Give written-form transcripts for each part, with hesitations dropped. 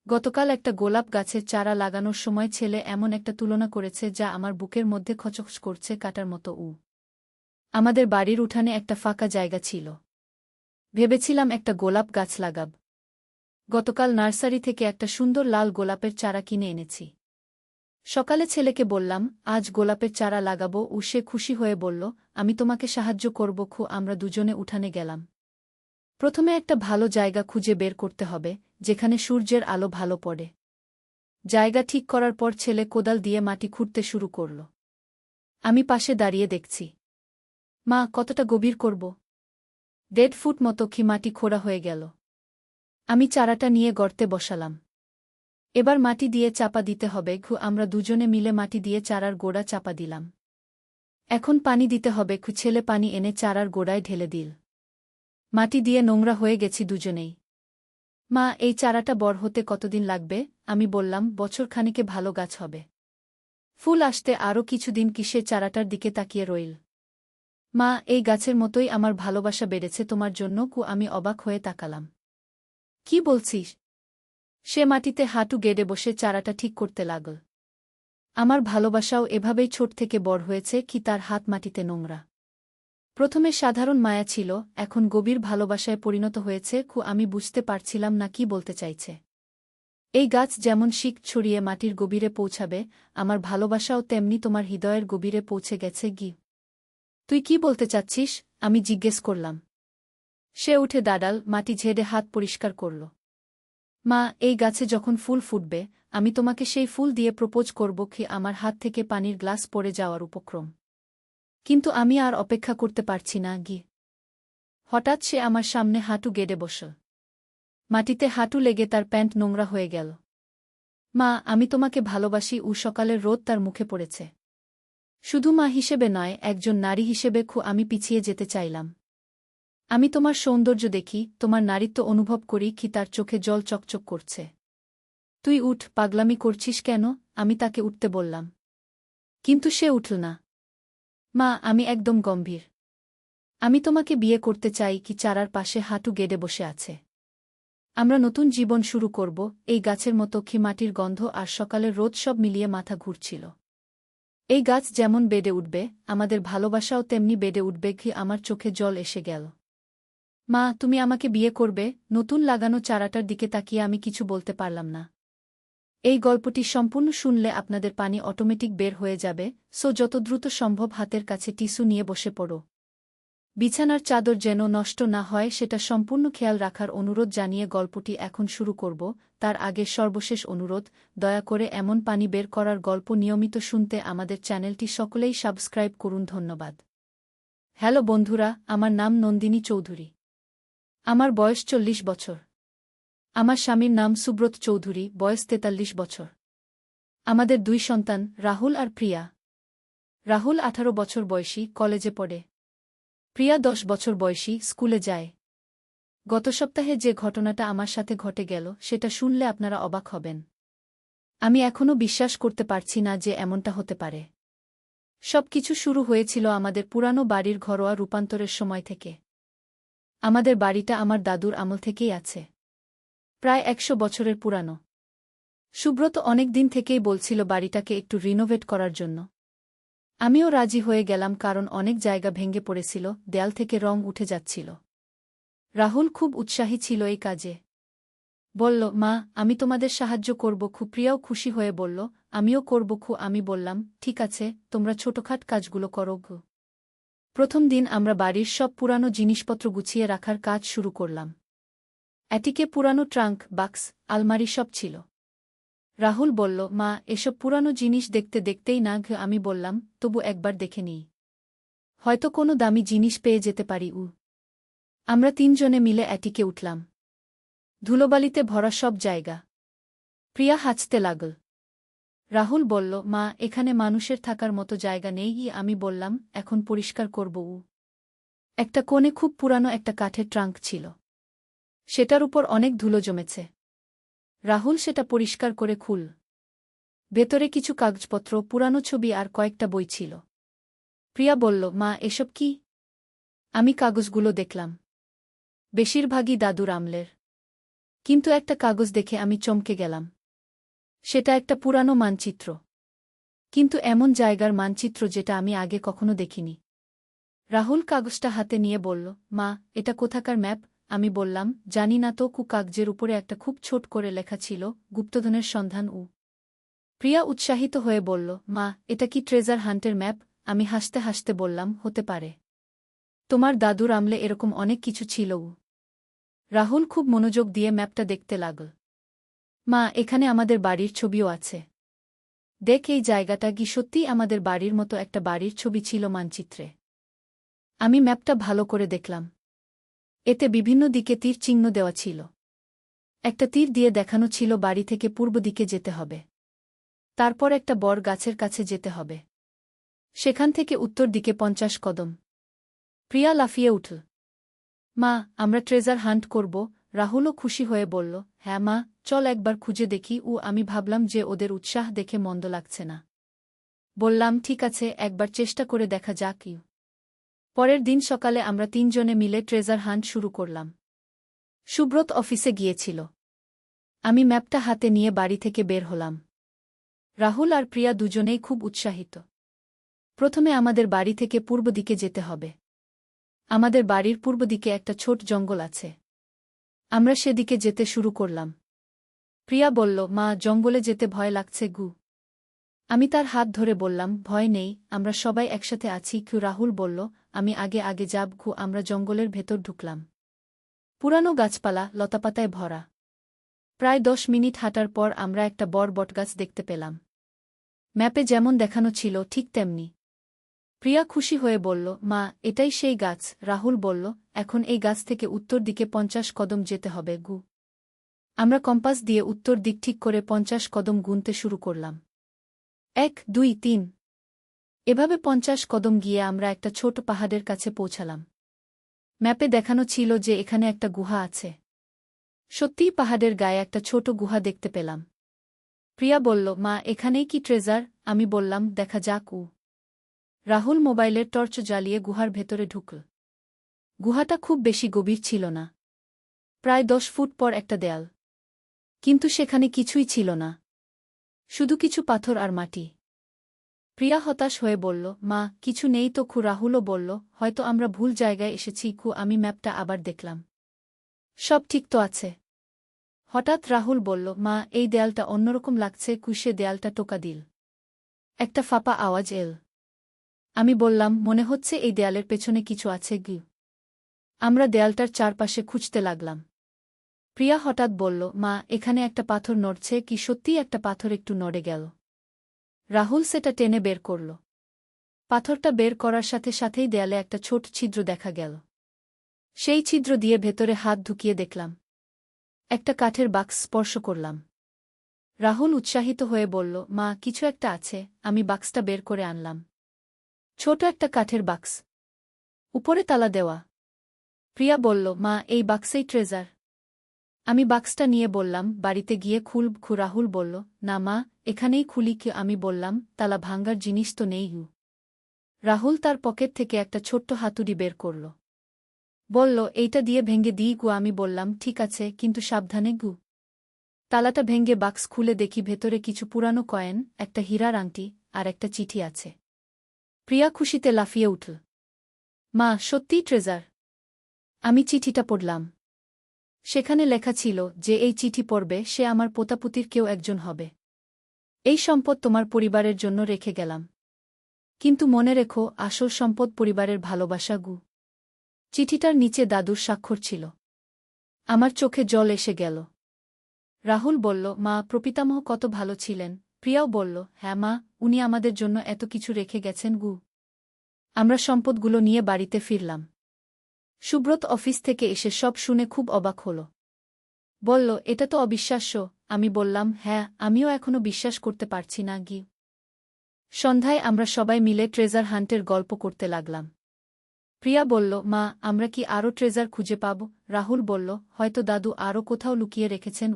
গতকাল একটা গোলাপ গাছের চারা লাগানোর সময় ছেলে এমন একটা তুলনা করেছে যা আমার বুকের মধ্যে খচখচ করছে কাটার মতো। আমাদের বাড়ির উঠানে একটা ফাঁকা জায়গা ছিল। ভেবেছিলাম একটা গোলাপ গাছ লাগাব। গতকাল নার্সারি থেকে একটা সুন্দর লাল গোলাপের চারা কিনে এনেছি। সকালে ছেলেকে বললাম, আজ গোলাপের চারা লাগাবো। সে খুশি হয়ে বলল, আমি তোমাকে সাহায্য করব। আমরা দুজনে উঠানে গেলাম। প্রথমে একটা ভালো জায়গা খুঁজে বের করতে হবে, যেখানে সূর্যের আলো ভালো পড়ে। জায়গা ঠিক করার পর ছেলে কোদাল দিয়ে মাটি খুঁড়তে শুরু করল। আমি পাশে দাঁড়িয়ে দেখছি। মা, কতটা গভীর করব? 1.5 ফুট মতো কি মাটি খোঁড়া হয়ে গেল। আমি চারাটা নিয়ে গর্তে বসালাম। এবার মাটি দিয়ে চাপা দিতে হবে। আমরা দুজনে মিলে মাটি দিয়ে চারার গোড়া চাপা দিলাম। এখন পানি দিতে হবে। ছেলে পানি এনে চারার গোড়ায় ঢেলে দিল। মাটি দিয়ে নোংরা হয়ে গেছি দুজনেই। মা, এই চারাটা বড় হতে কতদিন লাগবে? আমি বললাম, বছর খানেকে ভালো গাছ হবে। ফুল আসতে আরও কিছুদিন। সে চারাটার দিকে তাকিয়ে রইল। মা, এই গাছের মতোই আমার ভালোবাসা বেড়েছে তোমার জন্য। আমি অবাক হয়ে তাকালাম। কি বলছিস? সে মাটিতে হাঁটু গেড়ে বসে চারাটা ঠিক করতে লাগল। আমার ভালোবাসাও এভাবেই ছোট থেকে বড় হয়েছে। তার হাত মাটিতে নোংরা। প্রথমে সাধারণ মায়া ছিল, এখন গভীর ভালোবাসায় পরিণত হয়েছে। আমি বুঝতে পারছিলাম না কি বলতে চাইছে। এই গাছ যেমন শিক ছড়িয়ে মাটির গভীরে পৌঁছাবে, আমার ভালোবাসাও তেমনি তোমার হৃদয়ের গভীরে পৌঁছে গেছে। তুই কি বলতে চাচ্ছিস? আমি জিজ্ঞেস করলাম। সে উঠে দাঁড়াল, মাটি ঝেড়ে হাত পরিষ্কার করল। মা, এই গাছে যখন ফুল ফুটবে, আমি তোমাকে সেই ফুল দিয়ে প্রপোজ করব। আমার হাত থেকে পানির গ্লাস পড়ে যাওয়ার উপক্রম। কিন্তু আমি আর অপেক্ষা করতে পারছি না। হঠাৎ সে আমার সামনে হাঁটু গেড়ে বসল। মাটিতে হাঁটু লেগে তার প্যান্ট নোংরা হয়ে গেল। মা, আমি তোমাকে ভালোবাসি। সকালের রোদ তার মুখে পড়েছে। শুধু মা হিসেবে নয়, একজন নারী হিসেবে। আমি পিছিয়ে যেতে চাইলাম। আমি তোমার সৌন্দর্য দেখি, তোমার নারীত্ব অনুভব করি। তার চোখে জল চকচক করছে। তুই উঠ, পাগলামি করছিস কেন? আমি তাকে উঠতে বললাম। কিন্তু সে উঠল না। মা, আমি একদম গম্ভীর। আমি তোমাকে বিয়ে করতে চাই। চারার পাশে হাঁটু গেড়ে বসে আছে। আমরা নতুন জীবন শুরু করব। এই গাছের মতো। মাটির গন্ধ আর সকালের রোদ সব মিলিয়ে মাথা ঘুরছিল। এই গাছ যেমন বেড়ে উঠবে, আমাদের ভালোবাসাও তেমনি বেড়ে উঠবে। আমার চোখে জল এসে গেল। মা, তুমি আমাকে বিয়ে করবে? নতুন লাগানো চারাটার দিকে তাকিয়ে আমি কিছু বলতে পারলাম না। এই গল্পটি সম্পূর্ণ শুনলে আপনাদের পানি অটোমেটিক বের হয়ে যাবে। যত দ্রুত সম্ভব হাতের কাছে টিস্যু নিয়ে বসে পড়ো। বিছানার চাদর যেন নষ্ট না হয় সেটা সম্পূর্ণ খেয়াল রাখার অনুরোধ জানিয়ে গল্পটি এখন শুরু করব। তার আগে সর্বশেষ অনুরোধ, দয়া করে এমন পানি বের করার গল্প নিয়মিত শুনতে আমাদের চ্যানেলটি সকলেই সাবস্ক্রাইব করুন। ধন্যবাদ। হ্যালো বন্ধুরা, আমার নাম নন্দিনী চৌধুরী। আমার বয়স 40 বছর। আমার স্বামীর নাম সুব্রত চৌধুরী, বয়স 43 বছর। আমাদের 2 সন্তান, রাহুল আর প্রিয়া। রাহুল 18 বছর বয়সী, কলেজে পড়ে। প্রিয়া 10 বছর বয়সী, স্কুলে যায়। গত সপ্তাহে যে ঘটনাটা আমার সাথে ঘটে গেল সেটা শুনলে আপনারা অবাক হবেন। আমি এখনও বিশ্বাস করতে পারছি না যে এমনটা হতে পারে। সবকিছু শুরু হয়েছিল আমাদের পুরানো বাড়ির ঘরোয়া রূপান্তরের সময় থেকে। আমাদের বাড়িটা আমার দাদুর আমল থেকেই আছে। প্রায় 100 বছরের পুরানো। সুব্রত অনেক দিন থেকেই বলছিল বাড়িটাকে একটু রিনোভেট করার জন্য। আমিও রাজি হয়ে গেলাম, কারণ অনেক জায়গা ভেঙে পড়েছিল, দেয়াল থেকে রং উঠে যাচ্ছিল। রাহুল খুব উৎসাহী ছিল এই কাজে। বলল, মা, আমি তোমাদের সাহায্য করব। প্রিয়াও খুশি হয়ে বলল, আমিও করব। আমি বললাম, ঠিক আছে, তোমরা ছোটখাট কাজগুলো করো। প্রথম দিন আমরা বাড়ির সব পুরানো জিনিসপত্র গুছিয়ে রাখার কাজ শুরু করলাম। অ্যাটিকে পুরানো ট্রাঙ্ক, বাক্স, আলমারি সব ছিল। রাহুল বলল, মা, এসব পুরানো জিনিস দেখতে দেখতেই না। আমি বললাম, তবু একবার দেখে নিই। হয়তো কোনো দামি জিনিস পেয়ে যেতে পারি। আমরা 3 জনে মিলে অ্যাটিকে উঠলাম। ধুলোবালিতে ভরা সব জায়গা। প্রিয়া হাঁচতে লাগল। রাহুল বলল, মা, এখানে মানুষের থাকার মতো জায়গা নেই। আমি বললাম, এখন পরিষ্কার করব। একটা কোণে খুব পুরানো একটা কাঠের ট্রাঙ্ক ছিল। সেটার উপর অনেক ধুলো জমেছে। রাহুল সেটা পরিষ্কার করে খুল। ভেতরে কিছু কাগজপত্র, পুরানো ছবি আর কয়েকটা বই ছিল। প্রিয়া বলল, মা, এসব কি? আমি কাগজগুলো দেখলাম। বেশিরভাগই দাদুর আমলের। কিন্তু একটা কাগজ দেখে আমি চমকে গেলাম। সেটা একটা পুরানো মানচিত্র। কিন্তু এমন জায়গার মানচিত্র যেটা আমি আগে কখনো দেখিনি। রাহুল কাগজটা হাতে নিয়ে বলল, মা, এটা কোথাকার ম্যাপ? আমি বললাম, জানি না তো। কাগজের উপরে একটা খুব ছোট করে লেখা ছিল, গুপ্তধনের সন্ধান। প্রিয়া উৎসাহিত হয়ে বলল, মা, এটা কি ট্রেজার হান্টের ম্যাপ? আমি হাসতে হাসতে বললাম, হতে পারে। তোমার দাদুর আমলে এরকম অনেক কিছু ছিল। রাহুল খুব মনোযোগ দিয়ে ম্যাপটা দেখতে লাগল। মা, এখানে আমাদের বাড়ির ছবিও আছে। দেখ, এই জায়গাটা কি সত্যিই আমাদের বাড়ির মতো একটা বাড়ির ছবি ছিল মানচিত্রে। আমি ম্যাপটা ভালো করে দেখলাম। এতে বিভিন্ন দিকে তীর চিহ্ন দেওয়া ছিল। একটা তীর দিয়ে দেখানো ছিল বাড়ি থেকে পূর্ব দিকে যেতে হবে। তারপর একটা বড় গাছের কাছে যেতে হবে। সেখান থেকে উত্তর দিকে 50 কদম। প্রিয়া লাফিয়ে উঠল। মা, আমরা ট্রেজার হান্ট করব। রাহুলও খুশি হয়ে বলল, হ্যাঁ মা, চল একবার খুঁজে দেখি। আমি ভাবলাম যে ওদের উৎসাহ দেখে মন্দ লাগছে না। বললাম, ঠিক আছে, একবার চেষ্টা করে দেখা যাক। পরের দিন সকালে আমরা 3 জনে মিলে ট্রেজার হান্ট শুরু করলাম। সুব্রত অফিসে গিয়েছিল। আমি ম্যাপটা হাতে নিয়ে বাড়ি থেকে বের হলাম। রাহুল আর প্রিয়া দুজনেই খুব উৎসাহিত। প্রথমে আমাদের বাড়ি থেকে পূর্ব দিকে যেতে হবে। আমাদের বাড়ির পূর্ব দিকে একটা ছোট জঙ্গল আছে। আমরা সেদিকে যেতে শুরু করলাম। প্রিয়া বলল, মা, জঙ্গলে যেতে ভয় লাগছে গু। আমি তার হাত ধরে বললাম, ভয় নেই, আমরা সবাই একসাথে আছি। রাহুল বলল, আমি আগে আগে যাব। আমরা জঙ্গলের ভেতর ঢুকলাম। পুরানো গাছপালা, লতাপাতায় ভরা। প্রায় 10 মিনিট হাঁটার পর আমরা একটা বড় বটগাছ দেখতে পেলাম। ম্যাপে যেমন দেখানো ছিল ঠিক তেমনি। প্রিয়া খুশি হয়ে বলল, মা, এটাই সেই গাছ। রাহুল বলল, এখন এই গাছ থেকে উত্তর দিকে 50 কদম যেতে হবে গু। আমরা কম্পাস দিয়ে উত্তর দিক ঠিক করে 50 কদম গুনতে শুরু করলাম। 1, 2, 3। এভাবে 50 কদম গিয়ে আমরা একটা ছোট পাহাড়ের কাছে পৌঁছালাম। ম্যাপে দেখানো ছিল যে এখানে একটা গুহা আছে। সত্যিই পাহাড়ের গায়ে একটা ছোট গুহা দেখতে পেলাম। প্রিয়া বলল, মা, এখানেই কি ট্রেজার? আমি বললাম, দেখা যাক। রাহুল মোবাইলের টর্চ জ্বালিয়ে গুহার ভেতরে ঢুকল। গুহাটা খুব বেশি গভীর ছিল না। প্রায় 10 ফুট পর একটা দেয়াল। কিন্তু সেখানে কিছুই ছিল না। শুধু কিছু পাথর আর মাটি। প্রিয়া হতাশ হয়ে বলল, মা, কিছু নেই তো? রাহুলও বলল, হয়তো আমরা ভুল জায়গায় এসেছি। আমি ম্যাপটা আবার দেখলাম। সব ঠিক তো আছে। হঠাৎ রাহুল বলল, মা, এই দেয়ালটা অন্যরকম লাগছে। সে দেয়ালটা টোকা দিল। একটা ফাঁপা আওয়াজ এল। আমি বললাম, মনে হচ্ছে এই দেয়ালের পেছনে কিছু আছে। আমরা দেয়ালটার চারপাশে খুঁজতে লাগলাম। প্রিয়া হঠাৎ বলল, মা, এখানে একটা পাথর নড়ছে। সত্যিই একটা পাথর একটু নড়ে গেল। রাহুল সেটা টেনে বের করল। পাথরটা বের করার সাথে সাথেই দেয়ালে একটা ছোট ছিদ্র দেখা গেল। সেই ছিদ্র দিয়ে ভেতরে হাত ঢুকিয়ে দেখলাম। একটা কাঠের বাক্স স্পর্শ করলাম। রাহুল উৎসাহিত হয়ে বলল, মা, কিছু একটা আছে। আমি বাক্সটা বের করে আনলাম। ছোট একটা কাঠের বাক্স, উপরে তালা দেওয়া। প্রিয়া বলল, মা, এই বাক্সেই ট্রেজার। আমি বাক্সটা নিয়ে বললাম, বাড়িতে গিয়ে খুলব। রাহুল বলল, না মা, এখানেই খুলি। আমি বললাম, তালা ভাঙ্গার জিনিস তো নেই। রাহুল তার পকেট থেকে একটা ছোট্ট হাতুড়ি বের করল। বলল, এইটা দিয়ে ভেঙে দিই। আমি বললাম, ঠিক আছে, কিন্তু সাবধানে। তালাটা ভেঙে বাক্স খুলে দেখি ভেতরে কিছু পুরানো কয়েন, একটা হীরার আংটি আর একটা চিঠি আছে। প্রিয়া খুশিতে লাফিয়ে উঠল। মা, সত্যিই ট্রেজার। আমি চিঠিটা পড়লাম। সেখানে লেখা ছিল যে এই চিঠি পড়বে সে আমার পোতাপুতির কেউ একজন হবে। এই সম্পদ তোমার পরিবারের জন্য রেখে গেলাম। কিন্তু মনে রেখো, আসল সম্পদ পরিবারের ভালোবাসা। চিঠিটার নিচে দাদুর স্বাক্ষর ছিল। আমার চোখে জল এসে গেল। রাহুল বলল, মা, প্রপিতামহ কত ভালো ছিলেন। প্রিয়াও বলল, হ্যাঁ মা, উনি আমাদের জন্য এত কিছু রেখে গেছেন। আমরা সম্পদগুলো নিয়ে বাড়িতে ফিরলাম। সুব্রত অফিস থেকে এসে সব শুনে খুব অবাক হল। বলল, এটা তো অবিশ্বাস্য। আমি বললাম, হ্যাঁ, আমিও এখনো বিশ্বাস করতে পারছি না। সন্ধ্যায় আমরা সবাই মিলে ট্রেজার হান্টের গল্প করতে লাগলাম। প্রিয়া বলল, মা, আমরা কি আরও ট্রেজার খুঁজে পাব? রাহুল বলল, হয়তো দাদু আরও কোথাও লুকিয়ে রেখেছেন।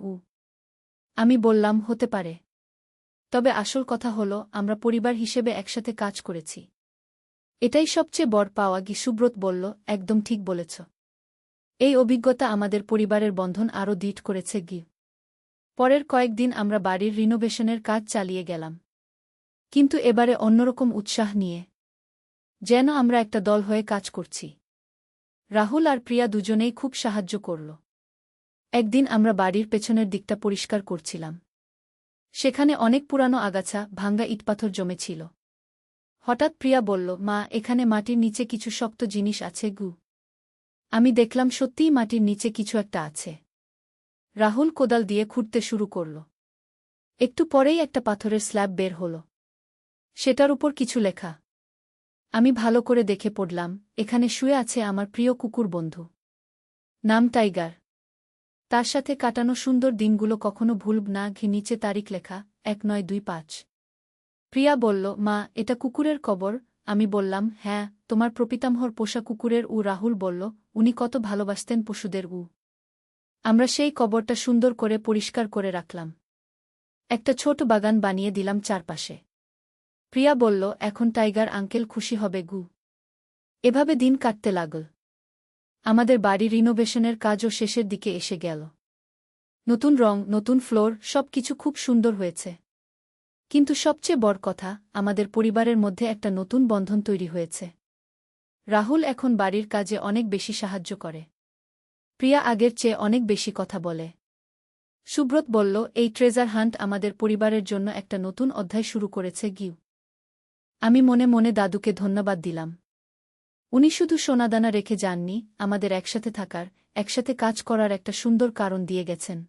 আমি বললাম, হতে পারে। তবে আসল কথা হল, আমরা পরিবার হিসেবে একসাথে কাজ করেছি। এটাই সবচেয়ে বড় পাওয়া। সুব্রত বলল, একদম ঠিক বলেছ। এই অভিজ্ঞতা আমাদের পরিবারের বন্ধন আরও দৃঢ় করেছে পরের কয়েকদিন আমরা বাড়ির রিনোভেশনের কাজ চালিয়ে গেলাম, কিন্তু এবারে অন্যরকম উৎসাহ নিয়ে, যেন আমরা একটা দল হয়ে কাজ করছি। রাহুল আর প্রিয়া দুজনেই খুব সাহায্য করল। একদিন আমরা বাড়ির পেছনের দিকটা পরিষ্কার করছিলাম। সেখানে অনেক পুরানো আগাছা, ভাঙ্গা ইটপাথর জমেছিল। হঠাৎ প্রিয়া বলল, মা, এখানে মাটির নিচে কিছু শক্ত জিনিস আছে আমি দেখলাম সত্যিই মাটির নিচে কিছু একটা আছে। রাহুল কোদাল দিয়ে খুঁড়তে শুরু করল। একটু পরেই একটা পাথরের স্ল্যাব বের হল। সেটার উপর কিছু লেখা। আমি ভালো করে দেখে পড়লাম, এখানে শুয়ে আছে আমার প্রিয় কুকুর বন্ধু। নাম টাইগার। তার সাথে কাটানো সুন্দর দিনগুলো কখনো ভুলব না। নিচে তারিখ লেখা 1925। প্রিয়া বলল, মা, এটা কুকুরের কবর। আমি বললাম, হ্যাঁ, তোমার প্রপিতামহর পোষা কুকুরের। রাহুল বলল, উনি কত ভালোবাসতেন পশুদের। আমরা সেই কবরটা সুন্দর করে পরিষ্কার করে রাখলাম। একটা ছোট বাগান বানিয়ে দিলাম চারপাশে। প্রিয়া বলল, এখন টাইগার আঙ্কেল খুশি হবে। এভাবে দিন কাটতে লাগল। আমাদের বাড়ি রিনোভেশনের কাজও শেষের দিকে এসে গেল। নতুন রং, নতুন ফ্লোর, সবকিছু খুব সুন্দর হয়েছে। কিন্তু সবচেয়ে বড় কথা, আমাদের পরিবারের মধ্যে একটা নতুন বন্ধন তৈরি হয়েছে। রাহুল এখন বাড়ির কাজে অনেক বেশি সাহায্য করে। প্রিয়া আগের চেয়ে অনেক বেশি কথা বলে। সুব্রত বলল, এই ট্রেজার হান্ট আমাদের পরিবারের জন্য একটা নতুন অধ্যায় শুরু করেছে। আমি মনে মনে দাদুকে ধন্যবাদ দিলাম। উনি শুধু সোনাদানা রেখে যাননি, আমাদের একসাথে থাকার, একসাথে কাজ করার একটা সুন্দর কারণ দিয়ে গেছেন।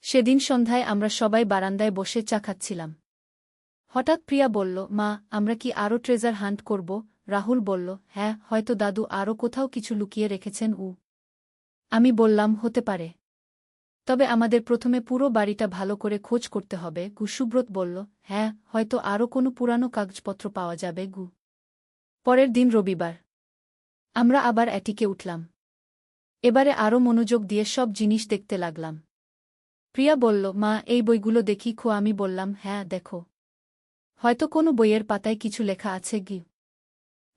সেদিন সন্ধ্যায় আমরা সবাই বারান্দায় বসে চা খাচ্ছিলাম। হঠাৎ প্রিয়া বলল, মা, আমরা কি আরও ট্রেজার হান্ট করব? রাহুল বলল, হ্যাঁ, হয়তো দাদু আরও কোথাও কিছু লুকিয়ে রেখেছেন। আমি বললাম, হতে পারে। তবে আমাদের প্রথমে পুরো বাড়িটা ভালো করে খোঁজ করতে হবে। সুব্রত বলল, হ্যাঁ, হয়তো আরও কোনো পুরানো কাগজপত্র পাওয়া যাবে। পরের দিন রবিবার। আমরা আবার অ্যাটিকে উঠলাম। এবারে আরও মনোযোগ দিয়ে সব জিনিস দেখতে লাগলাম। প্রিয়া বলল, মা, এই বইগুলো দেখি। আমি বললাম, হ্যাঁ, দেখো, হয়তো কোনো বইয়ের পাতায় কিছু লেখা আছে।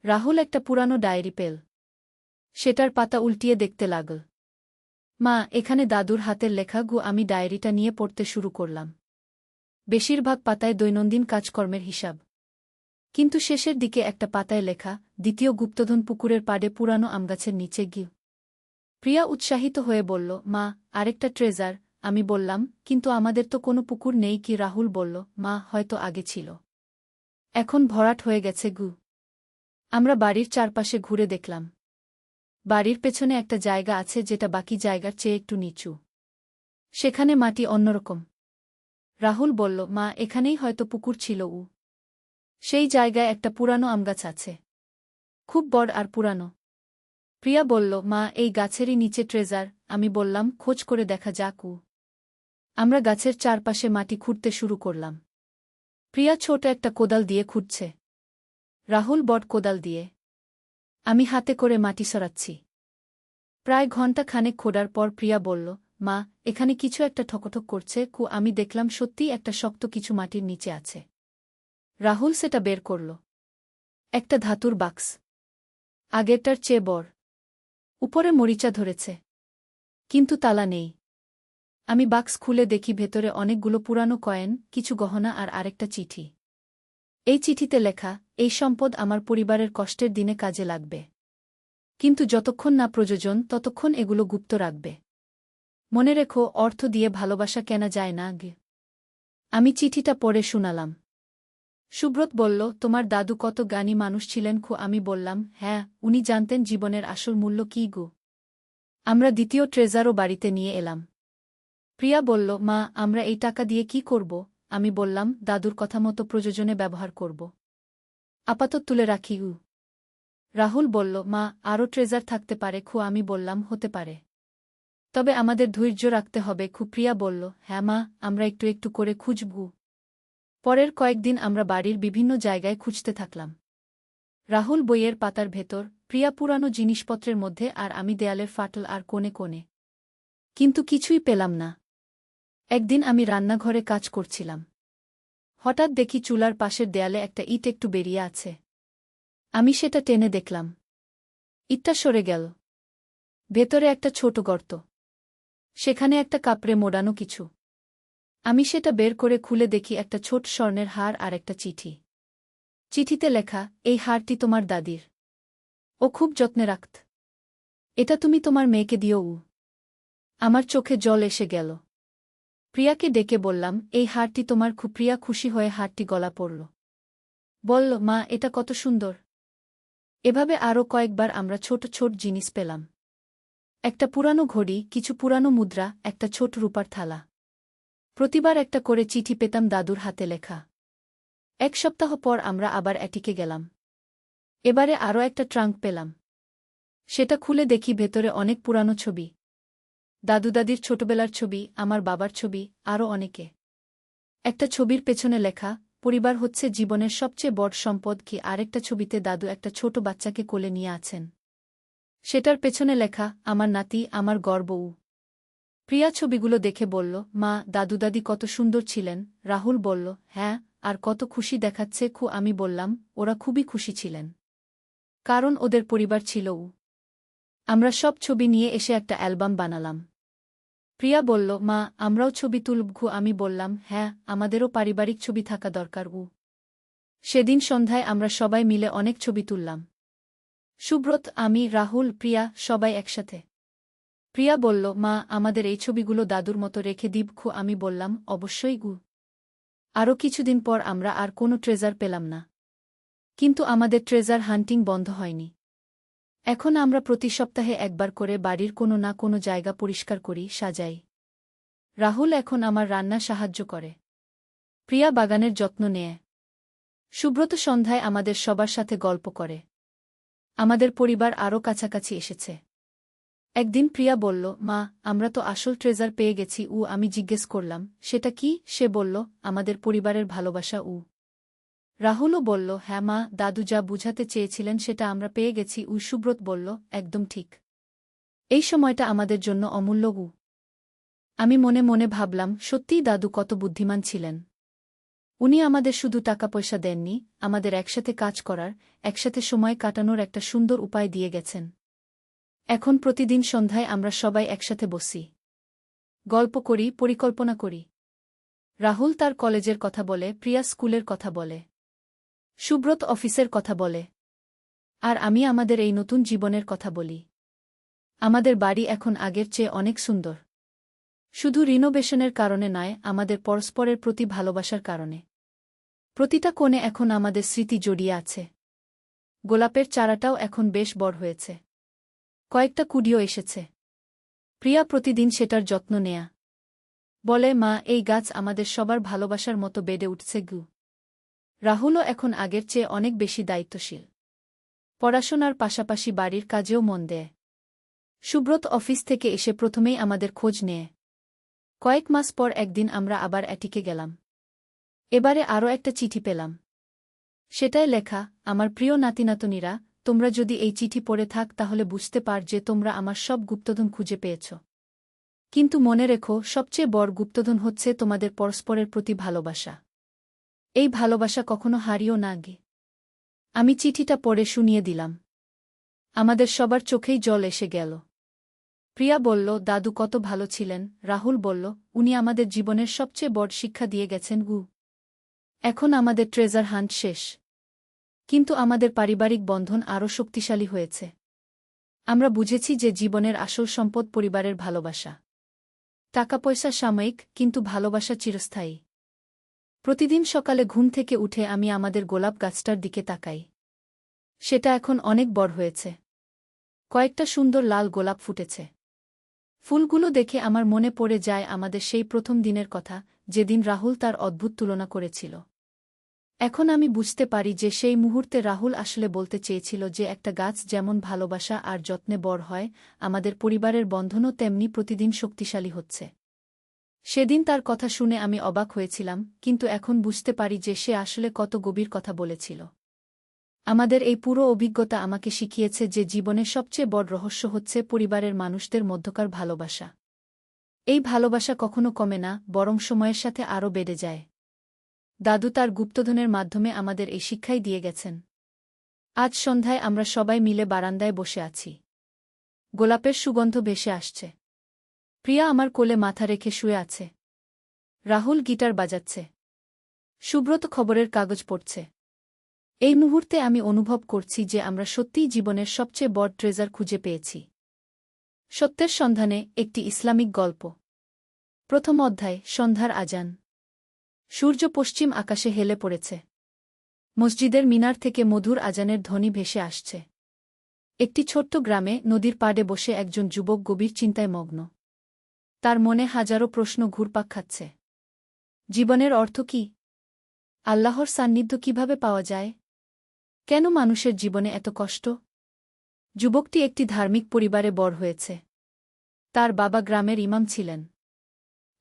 রাহুল একটা পুরানো ডায়েরি পেল। সেটার পাতা উল্টিয়ে দেখতে লাগল। মা, এখানে দাদুর হাতের লেখা। আমি ডায়েরিটা নিয়ে পড়তে শুরু করলাম। বেশিরভাগ পাতায় দৈনন্দিন কাজকর্মের হিসাব, কিন্তু শেষের দিকে একটা পাতায় লেখা, দ্বিতীয় গুপ্তধন পুকুরের পাড়ে পুরানো আমগাছের নিচে। প্রিয়া উৎসাহিত হয়ে বলল, মা, আরেকটা ট্রেজার। আমি বললাম, কিন্তু আমাদের তো কোনো পুকুর নেই। রাহুল বলল, মা, হয়তো আগে ছিল, এখন ভরাট হয়ে গেছে। আমরা বাড়ির চারপাশে ঘুরে দেখলাম। বাড়ির পেছনে একটা জায়গা আছে যেটা বাকি জায়গার চেয়ে একটু নিচু। সেখানে মাটি অন্যরকম। রাহুল বলল, মা, এখানেই হয়তো পুকুর ছিল। সেই জায়গায় একটা পুরানো আমগাছ আছে, খুব বড় আর পুরানো। প্রিয়া বলল, মা, এই গাছেরই নিচে ট্রেজার। আমি বললাম, খোঁজ করে দেখা যাক। আমরা গাছের চারপাশে মাটি খুঁড়তে শুরু করলাম। প্রিয়া ছোট একটা কোদাল দিয়ে খুঁড়ছে, রাহুল বড় কোদাল দিয়ে। আমি হাতে করে মাটি সরাচ্ছি। প্রায় ঘণ্টা খানেক খোঁড়ার পর প্রিয়া বলল, মা, এখানে কিছু একটা ঠকঠক করছে। আমি দেখলাম সত্যিই একটা শক্ত কিছু মাটির নিচে আছে। রাহুল সেটা বের করল। একটা ধাতুর বাক্স, আগেরটার চেয়ে বড়। উপরে মরিচা ধরেছে, কিন্তু তালা নেই। আমি বাক্স খুলে দেখি ভেতরে অনেকগুলো পুরানো কয়েন, কিছু গহনা আর আরেকটা চিঠি। এই চিঠিতে লেখা, এই সম্পদ আমার পরিবারের কষ্টের দিনে কাজে লাগবে, কিন্তু যতক্ষণ না প্রয়োজন ততক্ষণ এগুলো গুপ্ত রাখবে। মনে রেখো, অর্থ দিয়ে ভালোবাসা কেনা যায় না। আমি চিঠিটা পড়ে শুনালাম। সুব্রত বলল, তোমার দাদু কত জ্ঞানী মানুষ ছিলেন। আমি বললাম, হ্যাঁ, উনি জানতেন জীবনের আসল মূল্য কী। আমরা দ্বিতীয় ট্রেজারও বাড়িতে নিয়ে এলাম। প্রিয়া বলল, মা, আমরা এই টাকা দিয়ে কি করব? আমি বললাম, দাদুর কথা মতো প্রয়োজনে ব্যবহার করব, আপাতত তুলে রাখি। রাহুল বলল, মা, আরও ট্রেজার থাকতে পারে। আমি বললাম, হতে পারে, তবে আমাদের ধৈর্য রাখতে হবে। প্রিয়া বলল, হ্যাঁ মা, আমরা একটু একটু করে খুঁজব। পরের কয়েকদিন আমরা বাড়ির বিভিন্ন জায়গায় খুঁজতে থাকলাম। রাহুল বইয়ের পাতার ভেতর, প্রিয়া পুরানো জিনিসপত্রের মধ্যে, আর আমি দেয়ালের ফাটল আর কোণে কোণে, কিন্তু কিছুই পেলাম না। একদিন আমি রান্নাঘরে কাজ করছিলাম। হঠাৎ দেখি চুলার পাশের দেয়ালে একটা ইট একটু বেরিয়ে আছে। আমি সেটা টেনে দেখলাম। ইটটা সরে গেল। ভেতরে একটা ছোট গর্ত। সেখানে একটা কাপড়ে মোড়ানো কিছু। আমি সেটা বের করে খুলে দেখি একটা ছোট স্বর্ণের হার আর একটা চিঠি। চিঠিতে লেখা, এই হারটি তোমার দাদির। ও খুব যত্নে রাখত। এটা তুমি তোমার মেয়েকে দিও। আমার চোখে জল এসে গেল। প্রিয়াকে ডেকে বললাম, এই হারটি তোমার। প্রিয়া খুশি হয়ে হারটি গলা পড়ল। বলল, মা, এটা কত সুন্দর। এভাবে আরও কয়েকবার আমরা ছোট ছোট জিনিস পেলাম। একটা পুরানো ঘড়ি, কিছু পুরানো মুদ্রা, একটা ছোট রূপার থালা। প্রতিবার একটা করে চিঠি পেতাম দাদুর হাতে লেখা। এক সপ্তাহ পর আমরা আবার অ্যাটিকে গেলাম। এবারে আরও একটা ট্রাঙ্ক পেলাম। সেটা খুলে দেখি ভেতরে অনেক পুরানো ছবি। দাদু দাদির ছোটবেলার ছবি, আমার বাবার ছবি, আরও অনেকে। একটা ছবির পেছনে লেখা, পরিবার হচ্ছে জীবনের সবচেয়ে বড় সম্পদ। কি আরেকটা ছবিতে দাদু একটা ছোট বাচ্চাকে কোলে নিয়ে আছেন। সেটার পেছনে লেখা, আমার নাতি, আমার গর্ব। প্রিয়া ছবিগুলো দেখে বলল, মা, দাদু দাদি কত সুন্দর ছিলেন। রাহুল বলল, হ্যাঁ, আর কত খুশি দেখাচ্ছে। আমি বললাম, ওরা খুবই খুশি ছিলেন। কারণ ওদের পরিবার ছিল। আমরা সব ছবি নিয়ে এসে একটা অ্যালবাম বানালাম। প্রিয়া বলল, মা, আমরাও ছবি তুলব। আমি বললাম, হ্যাঁ, আমাদেরও পারিবারিক ছবি থাকা দরকার। সেদিন সন্ধ্যায় আমরা সবাই মিলে অনেক ছবি তুললাম। সুব্রত, আমি, রাহুল, প্রিয়া, সবাই একসাথে। প্রিয়া বলল, মা, আমাদের এই ছবিগুলো দাদুর মতো রেখে দিব। আমি বললাম, অবশ্যই। আরও কিছুদিন পর আমরা আর কোনো ট্রেজার পেলাম না। কিন্তু আমাদের ট্রেজার হান্টিং বন্ধ হয়নি। এখন আমরা প্রতি সপ্তাহে একবার করে বাড়ির কোনো না কোনো জায়গা পরিষ্কার করি, সাজাই। রাহুল এখন আমার রান্না সাহায্য করে। প্রিয়া বাগানের যত্ন নেয়। সুব্রত সন্ধ্যায় আমাদের সবার সাথে গল্প করে। আমাদের পরিবার আরও কাছাকাছি এসেছে। একদিন প্রিয়া বলল, মা, আমরা তো আসল ট্রেজার পেয়ে গেছি। আমি জিজ্ঞেস করলাম, সেটা কি? সে বলল, আমাদের পরিবারের ভালোবাসা। রাহুলও বলল, হ্যাঁ মা, দাদু যা বুঝাতে চেয়েছিলেন সেটা আমরা পেয়ে গেছি। সুব্রত বলল, একদম ঠিক। এই সময়টা আমাদের জন্য অমূল্য। আমি মনে মনে ভাবলাম, সত্যিই দাদু কত বুদ্ধিমান ছিলেন। উনি আমাদের শুধু টাকা পয়সা দেননি, আমাদের একসাথে কাজ করার, একসাথে সময় কাটানোর একটা সুন্দর উপায় দিয়ে গেছেন। এখন প্রতিদিন সন্ধ্যায় আমরা সবাই একসাথে বসি। গল্প করি, পরিকল্পনা করি। রাহুল তার কলেজের কথা বলে, প্রিয়া স্কুলের কথা বলে, সুব্রত অফিসের কথা বলে। আর আমি আমাদের এই নতুন জীবনের কথা বলি। আমাদের বাড়ি এখন আগের চেয়ে অনেক সুন্দর। শুধু রিনোভেশনের কারণে নয়, আমাদের পরস্পরের প্রতি ভালোবাসার কারণে। প্রতিটা কোণে এখন আমাদের স্মৃতি জড়িয়ে আছে। গোলাপের চারাটাও এখন বেশ বড় হয়েছে। কয়েকটা কুডিও এসেছে। প্রিয়া প্রতিদিন সেটার যত্ন নেয়া। বলে, মা, এই গাছ আমাদের সবার ভালোবাসার মতো বেড়ে উঠছে। রাহুলও এখন আগের চেয়ে অনেক বেশি দায়িত্বশীল। পড়াশোনার পাশাপাশি বাড়ির কাজেও মন দেয়। সুব্রত অফিস থেকে এসে প্রথমেই আমাদের খোঁজ নেয়। কয়েক মাস পর একদিন আমরা আবার অ্যাটিকে গেলাম। এবারে আরও একটা চিঠি পেলাম। সেটাই লেখা, আমার প্রিয় নাতিনাতনীরা, তোমরা যদি এই চিঠি পড়ে থাক তাহলে বুঝতে পার যে তোমরা আমার সব গুপ্তধন খুঁজে পেয়েছ। কিন্তু মনে রেখো, সবচেয়ে বড় গুপ্তধন হচ্ছে তোমাদের পরস্পরের প্রতি ভালোবাসা। এই ভালোবাসা কখনো হারিও না। আমি চিঠিটা পড়ে শুনিয়ে দিলাম। আমাদের সবার চোখেই জল এসে গেল। প্রিয়া বলল, দাদু কত ভালো ছিলেন। রাহুল বলল, উনি আমাদের জীবনের সবচেয়ে বড় শিক্ষা দিয়ে গেছেন। এখন আমাদের ট্রেজার হান্ট শেষ। কিন্তু আমাদের পারিবারিক বন্ধন আরও শক্তিশালী হয়েছে। আমরা বুঝেছি যে জীবনের আসল সম্পদ পরিবারের ভালোবাসা। টাকা পয়সা সাময়িক, কিন্তু ভালোবাসা চিরস্থায়ী। প্রতিদিন সকালে ঘুম থেকে উঠে আমি আমাদের গোলাপ গাছটার দিকে তাকাই। সেটা এখন অনেক বড় হয়েছে। কয়েকটা সুন্দর লাল গোলাপ ফুটেছে। ফুলগুলো দেখে আমার মনে পড়ে যায় আমাদের সেই প্রথম দিনের কথা, যেদিন রাহুল তার অদ্ভুত তুলনা করেছিল। এখন আমি বুঝতে পারি যে সেই মুহূর্তে রাহুল আসলে বলতে চেয়েছিল যে একটা গাছ যেমন ভালোবাসা আর যত্নে বড় হয়, আমাদের পরিবারের বন্ধনও তেমনি প্রতিদিন শক্তিশালী হচ্ছে। সেদিন তার কথা শুনে আমি অবাক হয়েছিলাম, কিন্তু এখন বুঝতে পারি যে সে আসলে কত গভীর কথা বলেছিল। আমাদের এই পুরো অভিজ্ঞতা আমাকে শিখিয়েছে যে জীবনের সবচেয়ে বড় রহস্য হচ্ছে পরিবারের মানুষদের মধ্যকার ভালোবাসা। এই ভালোবাসা কখনো কমে না, বরং সময়ের সাথে আরও বেড়ে যায়। দাদু তার গুপ্তধনের মাধ্যমে আমাদের এই শিক্ষাই দিয়ে গেছেন। আজ সন্ধ্যায় আমরা সবাই মিলে বারান্দায় বসে আছি। গোলাপের সুগন্ধ ভেসে আসছে। প্রিয়া আমার কোলে মাথা রেখে শুয়ে আছে। রাহুল গিটার বাজাচ্ছে। সুব্রত খবরের কাগজ পড়ছে। এই মুহূর্তে আমি অনুভব করছি যে আমরা সত্যিই জীবনের সবচেয়ে বড় ট্রেজার খুঁজে পেয়েছি। সত্যের সন্ধানে একটি ইসলামিক গল্প। প্রথম অধ্যায়, সন্ধ্যার আজান। সূর্য পশ্চিম আকাশে হেলে পড়েছে। মসজিদের মিনার থেকে মধুর আজানের ধ্বনি ভেসে আসছে। একটি ছোট্ট গ্রামে নদীর পাড়ে বসে একজন যুবক গভীর চিন্তায় মগ্ন। তার মনে হাজারো প্রশ্ন ঘুরপাক খাচ্ছে। জীবনের অর্থ কী? আল্লাহর সান্নিধ্য কিভাবে পাওয়া যায়? কেন মানুষের জীবনে এত কষ্ট? যুবকটি একটি ধার্মিক পরিবারে বড় হয়েছে। তার বাবা গ্রামের ইমাম ছিলেন।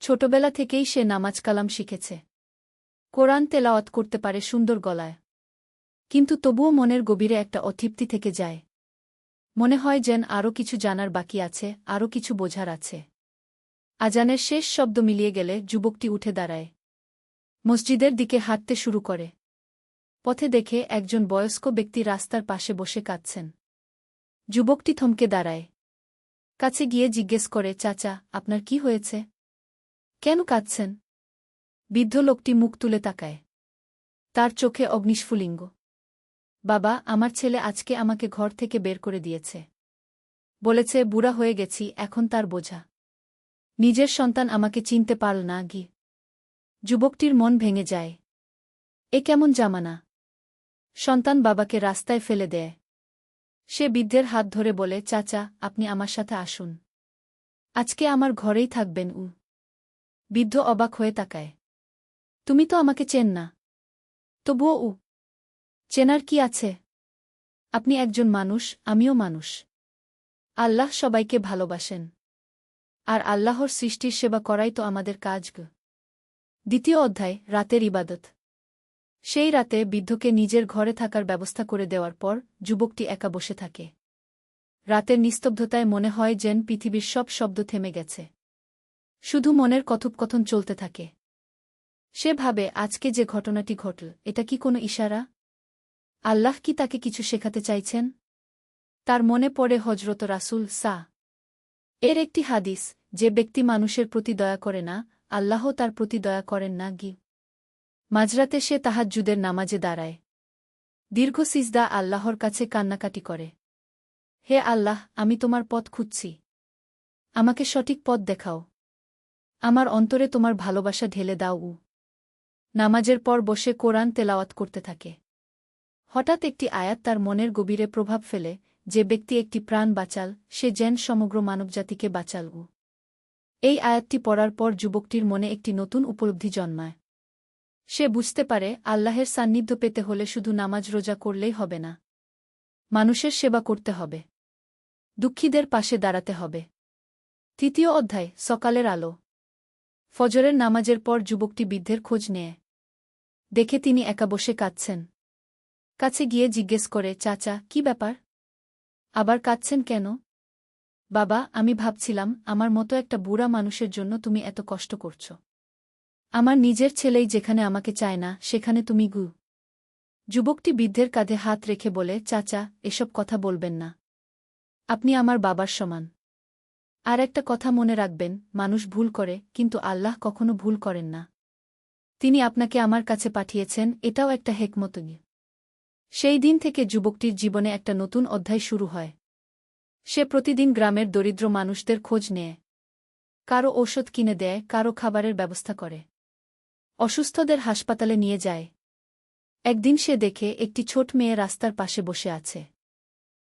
ছোটবেলা থেকেই সে নামাজ কালাম শিখেছে। কোরআন তেলাওয়াত করতে পারে সুন্দর গলায়। কিন্তু তবুও মনের গভীরে একটা অতৃপ্তি থেকে যায়। মনে হয় যেন আরও কিছু জানার বাকি আছে, আরও কিছু বোঝার আছে। আজানের শেষ শব্দ মিলিয়ে গেলে যুবকটি উঠে দাঁড়ায়। মসজিদের দিকে হাঁটতে শুরু করে। পথে দেখে একজন বয়স্ক ব্যক্তি রাস্তার পাশে বসে কাঁদছেন। যুবকটি থমকে দাঁড়ায়। কাছে গিয়ে জিজ্ঞেস করে, চাচা, আপনার কি হয়েছে? কেন কাঁদছেন? বৃদ্ধ লোকটি মুখ তুলে তাকায়। তার চোখে অগ্নিস্ফুলিঙ্গ। বাবা, আমার ছেলে আজকে আমাকে ঘর থেকে বের করে দিয়েছে। বলেছে বুড়া হয়ে গেছি, এখন তার বোঝা। নিজের সন্তান আমাকে চিনতে পারল না। যুবকটির মন ভেঙে যায়। এ কেমন জামানা! সন্তান বাবাকে রাস্তায় ফেলে দেয়। সে বৃদ্ধের হাত ধরে বলে, চাচা, আপনি আমার সাথে আসুন। আজকে আমার ঘরেই থাকবেন। বৃদ্ধ অবাক হয়ে তাকায়। তুমি তো আমাকে চেন না। তবুও চেনার কি আছে? আপনি একজন মানুষ, আমিও মানুষ। আল্লাহ সবাইকে ভালোবাসেন। আর আল্লাহর সৃষ্টির সেবা করাই তো আমাদের কাজ। দ্বিতীয় অধ্যায়, রাতের ইবাদত। সেই রাতে বৃদ্ধকে নিজের ঘরে থাকার ব্যবস্থা করে দেওয়ার পর যুবকটি একা বসে থাকে। রাতের নিস্তব্ধতায় মনে হয় যেন পৃথিবীর সব শব্দ থেমে গেছে। শুধু মনের কথোপকথন চলতে থাকে। সে ভাবে, আজকে যে ঘটনাটি ঘটল, এটা কি কোনো ইশারা? আল্লাহ কি তাকে কিছু শেখাতে চাইছেন? তার মনে পড়ে হজরত রাসূল এর একটি হাদিস, যে ব্যক্তি মানুষের প্রতি দয়া করে না, আল্লাহ তার প্রতি দয়া করেন না। মাঝরাতে সে তাহাজ্জুদের নামাজে দাঁড়ায়। দীর্ঘ সিজদা আল্লাহর কাছে কান্নাকাটি করে। হে আল্লাহ, আমি তোমার পথ খুঁজছি। আমাকে সঠিক পথ দেখাও। আমার অন্তরে তোমার ভালোবাসা ঢেলে দাও। নামাজের পর বসে কোরআন তেলাওয়াত করতে থাকে। হঠাৎ একটি আয়াত তার মনের গভীরে প্রভাব ফেলে, যে ব্যক্তি একটি প্রাণ বাঁচাল, সে যেন সমগ্র মানবজাতিকে বাঁচাল। এই আয়াতটি পড়ার পর যুবকটির মনে একটি নতুন উপলব্ধি জন্মায়। সে বুঝতে পারে, আল্লাহের সান্নিধ্য পেতে হলে শুধু নামাজ রোজা করলেই হবে না। মানুষের সেবা করতে হবে। দুঃখীদের পাশে দাঁড়াতে হবে। তৃতীয় অধ্যায়, সকালের আলো। ফজরের নামাজের পর যুবকটি বৃদ্ধের খোঁজ নেয়। দেখে তিনি একা বসে কাঁদছেন। কাছে গিয়ে জিজ্ঞেস করে, চাচা, কি ব্যাপার? আবার কাঁদছেন কেন? বাবা, আমি ভাবছিলাম, আমার মতো একটা বুড়া মানুষের জন্য তুমি এত কষ্ট করছ। আমার নিজের ছেলেই যেখানে আমাকে চায় না, সেখানে তুমি। যুবকটি বৃদ্ধের কাঁধে হাত রেখে বলে, চাচা, এসব কথা বলবেন না। আপনি আমার বাবার সমান। আর একটা কথা মনে রাখবেন, মানুষ ভুল করে, কিন্তু আল্লাহ কখনো ভুল করেন না। তিনি আপনাকে আমার কাছে পাঠিয়েছেন, এটাও একটা হেকমত। সেই দিন থেকে যুবকটির জীবনে একটা নতুন অধ্যায় শুরু হয়। সে প্রতিদিন গ্রামের দরিদ্র মানুষদের খোঁজ নেয়। কারো ঔষধ কিনে দেয়, কারো খাবারের ব্যবস্থা করে। অসুস্থদের হাসপাতালে নিয়ে যায়। একদিন সে দেখে একটি ছোট মেয়ে রাস্তার পাশে বসে আছে।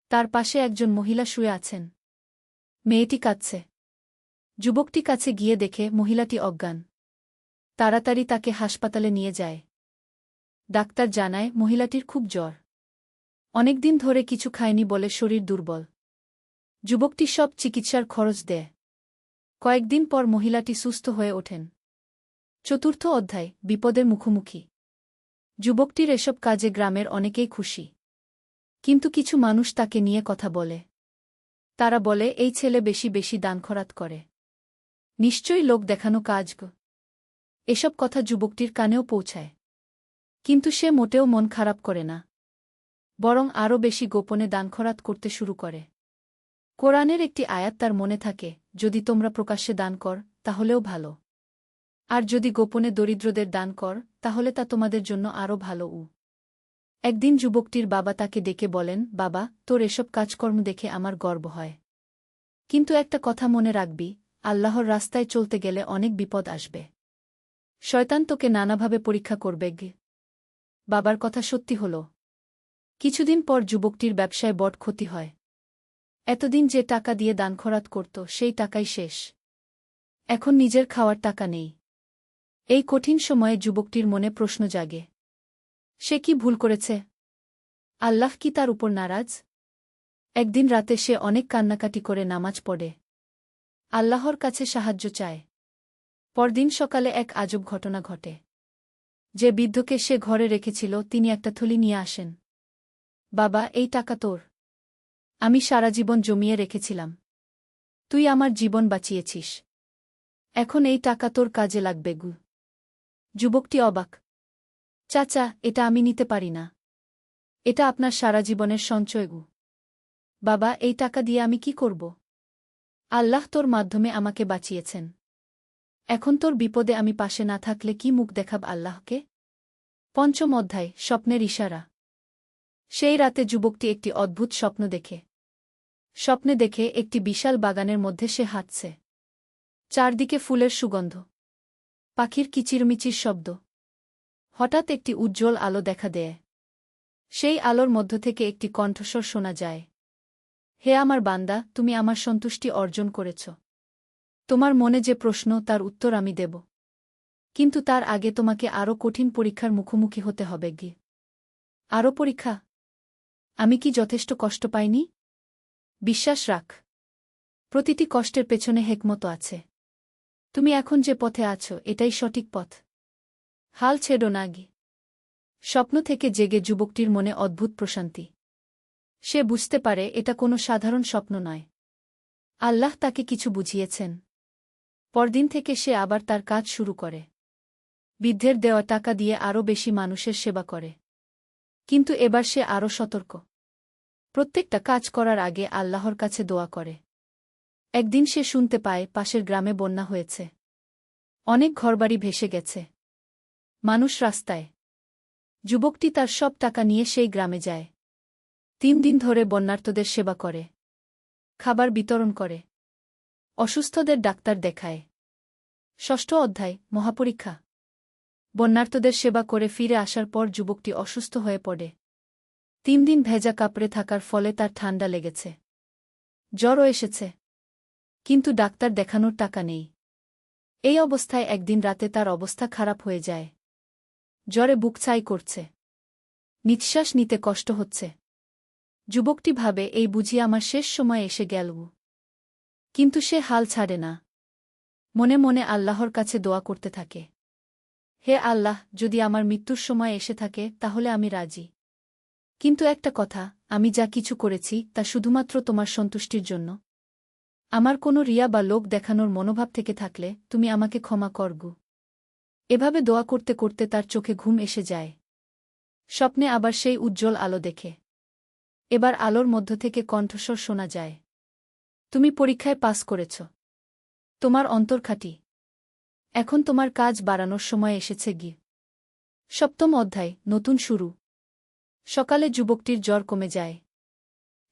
তার পাশে একজন মহিলা শুয়ে আছেন। মেয়েটি কাঁদছে। যুবকটি কাছে গিয়ে দেখে মহিলাটি অজ্ঞান। তাড়াতাড়ি তাকে হাসপাতালে নিয়ে যায়। ডাক্তার জানায়, মহিলাটির খুব জ্বর। অনেকদিন ধরে কিছু খায়নি বলে শরীর দুর্বল। যুবকটি সব চিকিৎসার খরচ দেয়। কয়েকদিন পর মহিলাটি সুস্থ হয়ে ওঠেন। চতুর্থ অধ্যায়, বিপদের মুখোমুখি। যুবকটির এসব কাজে গ্রামের অনেকেই খুশি। কিন্তু কিছু মানুষ তাকে নিয়ে কথা বলে। তারা বলে, এই ছেলে বেশি বেশি দানখরাত করে। নিশ্চয়ই লোক দেখানো কাজ। এসব কথা যুবকটির কানেও পৌঁছায়। কিন্তু সে মোটেও মন খারাপ করে না। বরং আরও বেশি গোপনে দানখরাত করতে শুরু করে। কোরআনের একটি আয়াত তার মনে থাকে, যদি তোমরা প্রকাশ্যে দান কর তাহলেও ভালো, আর যদি গোপনে দরিদ্রদের দান কর তাহলে তা তোমাদের জন্য আরও ভালো। একদিন যুবকটির বাবা তাকে ডেকে বলেন, বাবা, তোর এসব কাজকর্ম দেখে আমার গর্ব হয়, কিন্তু একটা কথা মনে রাখবি, আল্লাহর রাস্তায় চলতে গেলে অনেক বিপদ আসবে। শয়তান তোকে নানাভাবে পরীক্ষা করবে। বাবার কথা সত্যি হল। কিছুদিন পর যুবকটির ব্যবসায় বড় ক্ষতি হয়। এতদিন যে টাকা দিয়ে দান খরাত করত সেই টাকাই শেষ। এখন নিজের খাওয়ার টাকা নেই। এই কঠিন সময়ে যুবকটির মনে প্রশ্ন জাগে, সে কি ভুল করেছে? আল্লাহ কি তার উপর নারাজ? একদিন রাতে সে অনেক কান্নাকাটি করে নামাজ পড়ে, আল্লাহর কাছে সাহায্য চায়। পরদিন সকালে এক আজব ঘটনা ঘটে। যে বৃদ্ধকে সে ঘরে রেখেছিল তিনি একটা থলি নিয়ে আসেন। বাবা, এই টাকা তোর। আমি সারা জীবন জমিয়ে রেখেছিলাম। তুই আমার জীবন বাঁচিয়েছিস। এখন এই টাকা তোর কাজে লাগবে। যুবকটি অবাক। চাচা, এটা আমি নিতে পারি না। এটা আপনার সারা জীবনের সঞ্চয়। বাবা, এই টাকা দিয়ে আমি কি করব? আল্লাহ তোর মাধ্যমে আমাকে বাঁচিয়েছেন। এখন তোর বিপদে আমি পাশে না থাকলে কি মুখ দেখাব আল্লাহকে? পঞ্চম অধ্যায়, স্বপ্নের ইশারা। সেই রাতে যুবকটি একটি অদ্ভুত স্বপ্ন দেখে। স্বপ্নে দেখে একটি বিশাল বাগানের মধ্যে সে হাঁটছে। চারদিকে ফুলের সুগন্ধ, পাখির কিচিরমিচির শব্দ। হঠাৎ একটি উজ্জ্বল আলো দেখা দেয়। সেই আলোর মধ্য থেকে একটি কণ্ঠস্বর শোনা যায়, হে আমার বান্দা, তুমি আমার সন্তুষ্টি অর্জন করেছ। তোমার মনে যে প্রশ্ন তার উত্তর আমি দেব, কিন্তু তার আগে তোমাকে আরও কঠিন পরীক্ষার মুখোমুখি হতে হবে। আরও পরীক্ষা? আমি কি যথেষ্ট কষ্ট পাইনি? বিশ্বাস রাখ, প্রতিটি কষ্টের পেছনে হেকমত আছে। তুমি এখন যে পথে আছো এটাই সঠিক পথ। হাল ছেড়ো না। স্বপ্ন থেকে জেগে যুবকটির মনে অদ্ভুত প্রশান্তি। সে বুঝতে পারে এটা কোনো সাধারণ স্বপ্ন নয়। আল্লাহ তাকে কিছু বুঝিয়েছেন। পরদিন থেকে সে আবার তার কাজ শুরু করে। বৃদ্ধের দেওয়া টাকা দিয়ে আরও বেশি মানুষের সেবা করে। কিন্তু এবার সে আরও সতর্ক। প্রত্যেকটা কাজ করার আগে আল্লাহর কাছে দোয়া করে। একদিন সে শুনতে পায় পাশের গ্রামে বন্যা হয়েছে। অনেক ঘরবাড়ি ভেসে গেছে। মানুষ রাস্তায়। যুবকটি তার সব টাকা নিয়ে সেই গ্রামে যায়। 3 দিন ধরে বন্যার্তদের সেবা করে, খাবার বিতরণ করে, অসুস্থদের ডাক্তার দেখায়। ষষ্ঠ অধ্যায়, মহাপরীক্ষা। বন্যার্তদের সেবা করে ফিরে আসার পর যুবকটি অসুস্থ হয়ে পড়ে। 3 দিন ভেজা কাপড়ে থাকার ফলে তার ঠান্ডা লেগেছে, জ্বরও এসেছে, কিন্তু ডাক্তার দেখানোর টাকা নেই। এই অবস্থায় একদিন রাতে তার অবস্থা খারাপ হয়ে যায়। জ্বরে বুক ছাই করছে, নিঃশ্বাস নিতে কষ্ট হচ্ছে। যুবকটি ভাবে, এই বুঝি আমার শেষ সময় এসে গেল। কিন্তু সে হাল ছাড়ে না। মনে মনে আল্লাহর কাছে দোয়া করতে থাকে, হে আল্লাহ, যদি আমার মৃত্যুর সময় এসে থাকে তাহলে আমি রাজি। কিন্তু একটা কথা, আমি যা কিছু করেছি তা শুধুমাত্র তোমার সন্তুষ্টির জন্য। আমার কোনো রিয়া বা লোক দেখানোর মনোভাব থেকে থাকলে তুমি আমাকে ক্ষমা করগু। এভাবে দোয়া করতে করতে তার চোখে ঘুম এসে যায়। স্বপ্নে আবার সেই উজ্জ্বল আলো দেখে। এবার আলোর মধ্য থেকে কণ্ঠস্বর শোনা যায়, তুমি পরীক্ষায় পাস করেছ। তোমার অন্তর খাঁটি। এখন তোমার কাজ বাড়ানোর সময় এসেছে। সপ্তম অধ্যায়, নতুন শুরু। সকালে যুবকটির জ্বর কমে যায়।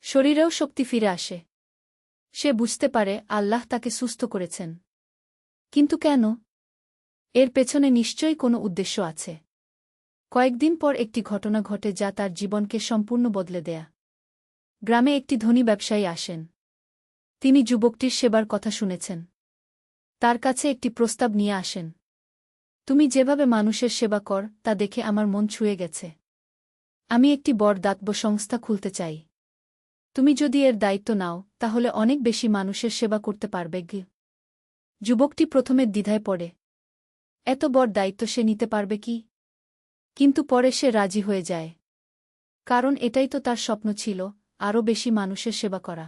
শরীরেও শক্তি ফিরে আসে। সে বুঝতে পারে আল্লাহ তাকে সুস্থ করেছেন। কিন্তু কেন? এর পেছনে নিশ্চয়ই কোনো উদ্দেশ্য আছে। কয়েকদিন পর একটি ঘটনা ঘটে যা তার জীবনকে সম্পূর্ণ বদলে দেয়া। গ্রামে একটি ধনী ব্যবসায়ী আসেন। তিনি যুবকটির সেবার কথা শুনেছেন। তার কাছে একটি প্রস্তাব নিয়ে আসেন, তুমি যেভাবে মানুষের সেবা কর তা দেখে আমার মন ছুঁয়ে গেছে। আমি একটি বড় দাতব্য সংস্থা খুলতে চাই। তুমি যদি এর দায়িত্ব নাও তাহলে অনেক বেশি মানুষের সেবা করতে পারবে। যুবকটি প্রথমে দ্বিধায় পড়ে, এত বড় দায়িত্ব সে নিতে পারবে কি? কিন্তু পরে সে রাজি হয়ে যায়। কারণ এটাই তো তার স্বপ্ন ছিল, আরও বেশি মানুষের সেবা করা।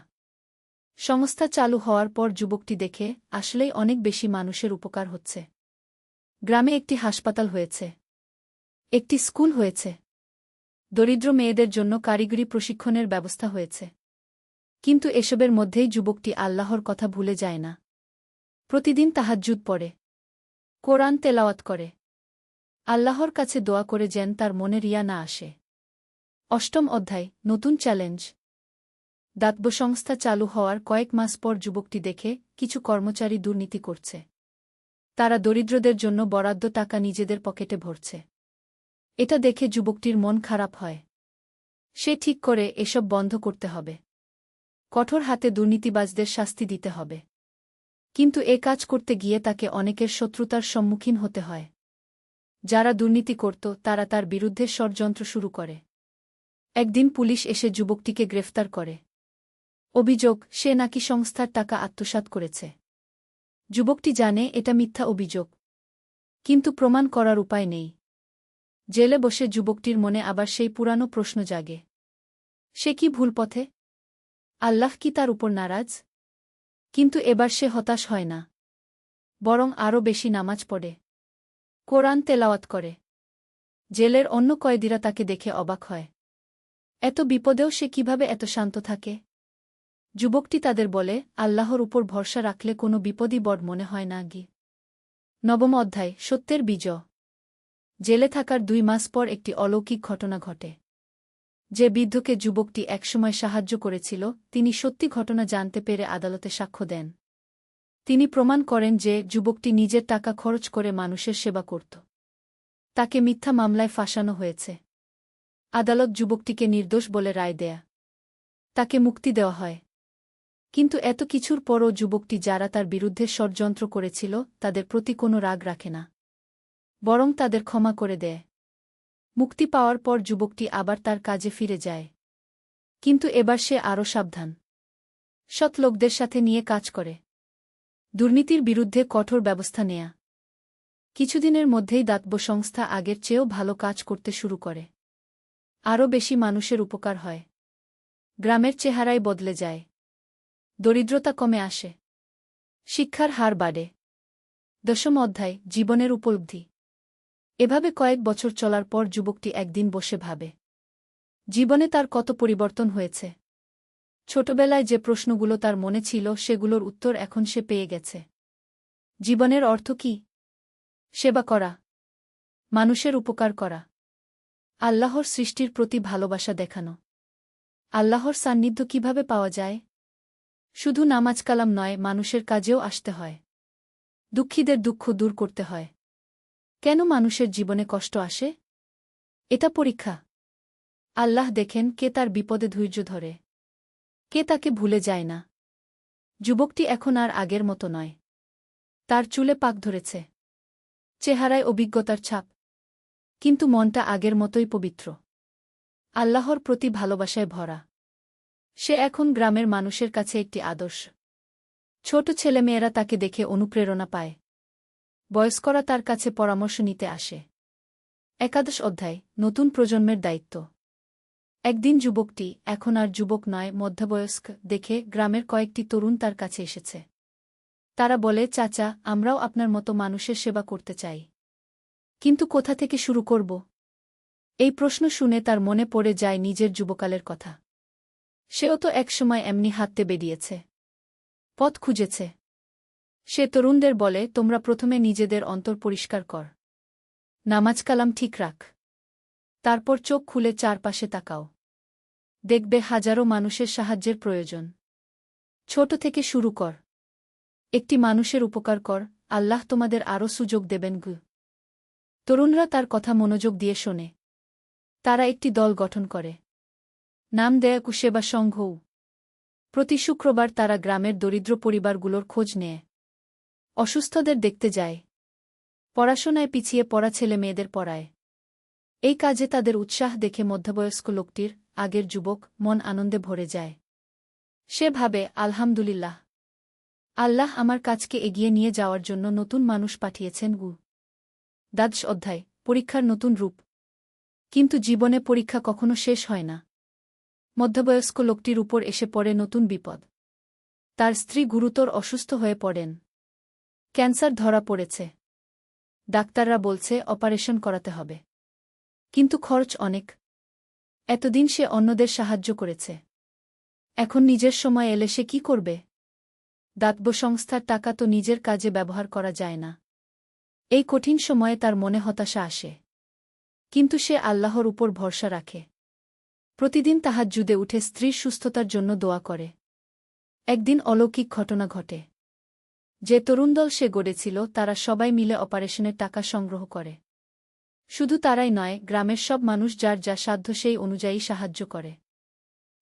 সংস্থা চালু হওয়ার পর যুবকটি দেখে আসলেই অনেক বেশি মানুষের উপকার হচ্ছে। গ্রামে একটি হাসপাতাল হয়েছে, একটি স্কুল হয়েছে, দরিদ্র মেয়েদের জন্য কারিগরি প্রশিক্ষণের ব্যবস্থা হয়েছে। কিন্তু এসবের মধ্যেই যুবকটি আল্লাহর কথা ভুলে যায় না। প্রতিদিন তাহাজ্জুদ পড়ে, কোরআন তেলাওয়াত করে, আল্লাহর কাছে দোয়া করে যেন তার মনে রিয়া না আসে। অষ্টম অধ্যায়, নতুন চ্যালেঞ্জ। দাতব্য সংস্থা চালু হওয়ার কয়েক মাস পর যুবকটি দেখে কিছু কর্মচারী দুর্নীতি করছে। তারা দরিদ্রদের জন্য বরাদ্দ টাকা নিজেদের পকেটে ভরছে। এটা দেখে যুবকটির মন খারাপ হয়। সে ঠিক করে এসব বন্ধ করতে হবে। কঠোর হাতে দুর্নীতিবাজদের শাস্তি দিতে হবে। কিন্তু এ কাজ করতে গিয়ে তাকে অনেকের শত্রুতার সম্মুখীন হতে হয়। যারা দুর্নীতি করত তারা তার বিরুদ্ধে ষড়যন্ত্র শুরু করে। একদিন পুলিশ এসে যুবকটিকে গ্রেফতার করে। অভিযোগ, সে নাকি সংস্থার টাকা আত্মসাৎ করেছে। যুবকটি জানে এটা মিথ্যা অভিযোগ, কিন্তু প্রমাণ করার উপায় নেই। জেলে বসে যুবকটির মনে আবার সেই পুরানো প্রশ্ন জাগে। সে কি ভুল পথে? আল্লাহ কি তার উপর নারাজ? কিন্তু এবার সে হতাশ হয় না, বরং আরও বেশি নামাজ পড়ে, কোরআন তেলাওয়াত করে। জেলের অন্য কয়েদিরা তাকে দেখে অবাক হয়। এত বিপদেও সে কিভাবে এত শান্ত থাকে? যুবকটি তাদের বলে, আল্লাহর উপর ভরসা রাখলে কোনো বিপদই বড় মনে হয় না গি। নবম অধ্যায়, সত্যের বিজয়। জেলে থাকার 2 মাস পর একটি অলৌকিক ঘটনা ঘটে। যে বৃদ্ধকে যুবকটি একসময় সাহায্য করেছিল, তিনি সত্যি ঘটনা জানতে পেরে আদালতে সাক্ষ্য দেন। তিনি প্রমাণ করেন যে যুবকটি নিজের টাকা খরচ করে মানুষের সেবা করত। তাকে মিথ্যা মামলায় ফাঁসানো হয়েছে। আদালত যুবকটিকে নির্দোষ বলে রায় দেয়া। তাকে মুক্তি দেওয়া হয়। কিন্তু এত কিছুর পরও যুবকটি যারা তার বিরুদ্ধে ষড়যন্ত্র করেছিল তাদের প্রতি কোনো রাগ রাখে না, বরং তাদের ক্ষমা করে দেয়। মুক্তি পাওয়ার পর যুবকটি আবার তার কাজে ফিরে যায়। কিন্তু এবার সে আরও সাবধান। সৎ লোকদের সাথে নিয়ে কাজ করে। দুর্নীতির বিরুদ্ধে কঠোর ব্যবস্থা নেয়া। কিছুদিনের মধ্যেই দাতব্য সংস্থা আগের চেয়েও ভালো কাজ করতে শুরু করে। আরও বেশি মানুষের উপকার হয়। গ্রামের চেহারাই বদলে যায়। দরিদ্রতা কমে আসে। শিক্ষার হার বাড়ে। দশম অধ্যায়, জীবনের উপলব্ধি। এভাবে কয়েক বছর চলার পর যুবকটি একদিন বসে ভাবে, জীবনে তার কত পরিবর্তন হয়েছে। ছোটবেলায় যে প্রশ্নগুলো তার মনে ছিল সেগুলোর উত্তর এখন সে পেয়ে গেছে। জীবনের অর্থ কি? সেবা করা, মানুষের উপকার করা, আল্লাহর সৃষ্টির প্রতি ভালোবাসা দেখানো। আল্লাহর সান্নিধ্য কিভাবে পাওয়া যায়? শুধু নামাজ কালাম নয়, মানুষের কাজেও আসতে হয়। দুঃখীদের দুঃখ দূর করতে হয়। কেন মানুষের জীবনে কষ্ট আসে? এটা পরীক্ষা। আল্লাহ দেখেন কে তার বিপদে ধৈর্য ধরে, কে তাকে ভুলে যায় না। যুবকটি এখন আর আগের মতো নয়। তার চুলে পাক ধরেছে, চেহারায় অভিজ্ঞতার ছাপ, কিন্তু মনটা আগের মতোই পবিত্র, আল্লাহর প্রতি ভালোবাসায় ভরা। সে এখন গ্রামের মানুষের কাছে একটি আদর্শ। ছোট ছেলেমেয়েরা তাকে দেখে অনুপ্রেরণা পায়। বয়স্করা তার কাছে পরামর্শ নিতে আসে। একাদশ অধ্যায়, নতুন প্রজন্মের দায়িত্ব। একদিন যুবকটি, এখন আর যুবক নয় মধ্যবয়স্ক, দেখে গ্রামের কয়েকটি তরুণ তার কাছে এসেছে। তারা বলে, চাচা, আমরাও আপনার মতো মানুষের সেবা করতে চাই। কিন্তু কোথা থেকে শুরু করব? এই প্রশ্ন শুনে তার মনে পড়ে যায় নিজের যুবকালের কথা। সেও তো একসময় এমনি হাঁটতে বেরিয়েছে, পথ খুঁজেছে। সে তরুণদের বলে, তোমরা প্রথমে নিজেদের অন্তর পরিষ্কার কর, নামাজ কালাম ঠিক রাখ, তারপর চোখ খুলে চারপাশে তাকাও। দেখবে হাজারো মানুষের সাহায্যের প্রয়োজন। ছোট থেকে শুরু কর। একটি মানুষের উপকার কর, আল্লাহ তোমাদের আরও সুযোগ দেবেন গু। তরুণরা তার কথা মনোযোগ দিয়ে শোনে। তারা একটি দল গঠন করে। নাম দেয় কুসেবা সংঘও। প্রতি শুক্রবার তারা গ্রামের দরিদ্র পরিবারগুলোর খোঁজ নেয়। অসুস্থদের দেখতে যায়। পড়াশোনায় পিছিয়ে পড়া ছেলে মেয়েদের পড়ায়। এই কাজে তাদের উৎসাহ দেখে মধ্যবয়স্ক লোকটির, আগের যুবক, মন আনন্দে ভরে যায়। সে ভাবে, আলহামদুলিল্লাহ, আল্লাহ আমার কাজকে এগিয়ে নিয়ে যাওয়ার জন্য নতুন মানুষ পাঠিয়েছেন গু। দ্বাদশ অধ্যায়, পরীক্ষার নতুন রূপ। কিন্তু জীবনে পরীক্ষা কখনো শেষ হয় না। মধ্যবয়স্ক লোকটির উপর এসে পড়ে নতুন বিপদ। তার স্ত্রী গুরুতর অসুস্থ হয়ে পড়েন। ক্যান্সার ধরা পড়েছে। ডাক্তাররা বলছে অপারেশন করাতে হবে। কিন্তু খরচ অনেক। এতদিন সে অন্যদের সাহায্য করেছে। এখন নিজের সময় এলে সে কি করবে? দাতব্য সংস্থার টাকা তো নিজের কাজে ব্যবহার করা যায় না। এই কঠিন সময়ে তার মনে হতাশা আসে। কিন্তু সে আল্লাহর উপর ভরসা রাখে। প্রতিদিন তাহাজ্জুদে উঠে স্ত্রীর সুস্থতার জন্য দোয়া করে। একদিন অলৌকিক ঘটনা ঘটে। যে তরুণদল সে গড়েছিল তারা সবাই মিলে অপারেশনের টাকা সংগ্রহ করে। শুধু তারাই নয়, গ্রামের সব মানুষ যার যা সাধ্য সেই অনুযায়ী সাহায্য করে।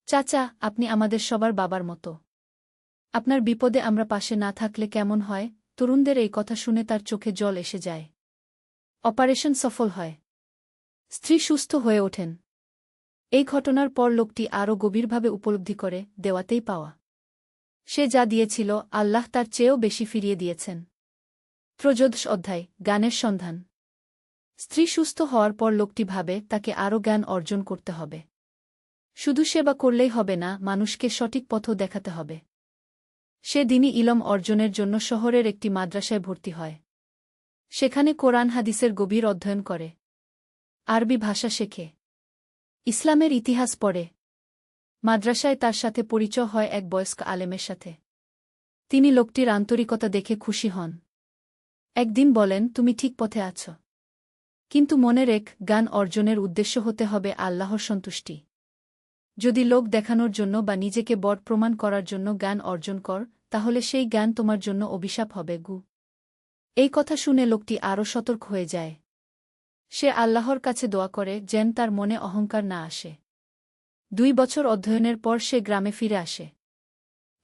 চাচা, আপনি আমাদের সবার বাবার মতো। আপনার বিপদে আমরা পাশে না থাকলে কেমন হয়? তরুণদের এই কথা শুনে তার চোখে জল এসে যায়। অপারেশন সফল হয়। স্ত্রী সুস্থ হয়ে ওঠেন। এই ঘটনার পর লোকটি আরও গভীরভাবে উপলব্ধি করে, দেওয়াতেই পাওয়া। সে যা দিয়েছিল, আল্লাহ তার চেয়েও বেশি ফিরিয়ে দিয়েছেন। ত্রয়োদশ অধ্যায়, জ্ঞানের সন্ধান। স্ত্রী সুস্থ হওয়ার পর লোকটি ভাবে তাকে আরও জ্ঞান অর্জন করতে হবে। শুধু সেবা করলেই হবে না, মানুষকে সঠিক পথও দেখাতে হবে। সে দিনই ইলম অর্জনের জন্য শহরের একটি মাদ্রাসায় ভর্তি হয়। সেখানে কোরআন হাদিসের গভীর অধ্যয়ন করে। আরবি ভাষা শেখে। ইসলামের ইতিহাস পড়ে। মাদ্রাসায় তার সাথে পরিচয় হয় এক বয়স্ক আলেমের সাথে। তিনি লোকটির আন্তরিকতা দেখে খুশি হন। একদিন বলেন, তুমি ঠিক পথে আছ। কিন্তু মনে রেখ, জ্ঞান অর্জনের উদ্দেশ্য হতে হবে আল্লাহর সন্তুষ্টি। যদি লোক দেখানোর জন্য বা নিজেকে বড় প্রমাণ করার জন্য জ্ঞান অর্জন কর, তাহলে সেই জ্ঞান তোমার জন্য অভিশাপ হবে। এই কথা শুনে লোকটি আরও সতর্ক হয়ে যায়। সে আল্লাহর কাছে দোয়া করে যেন তার মনে অহংকার না আসে। 2 বছর অধ্যয়নের পর সে গ্রামে ফিরে আসে।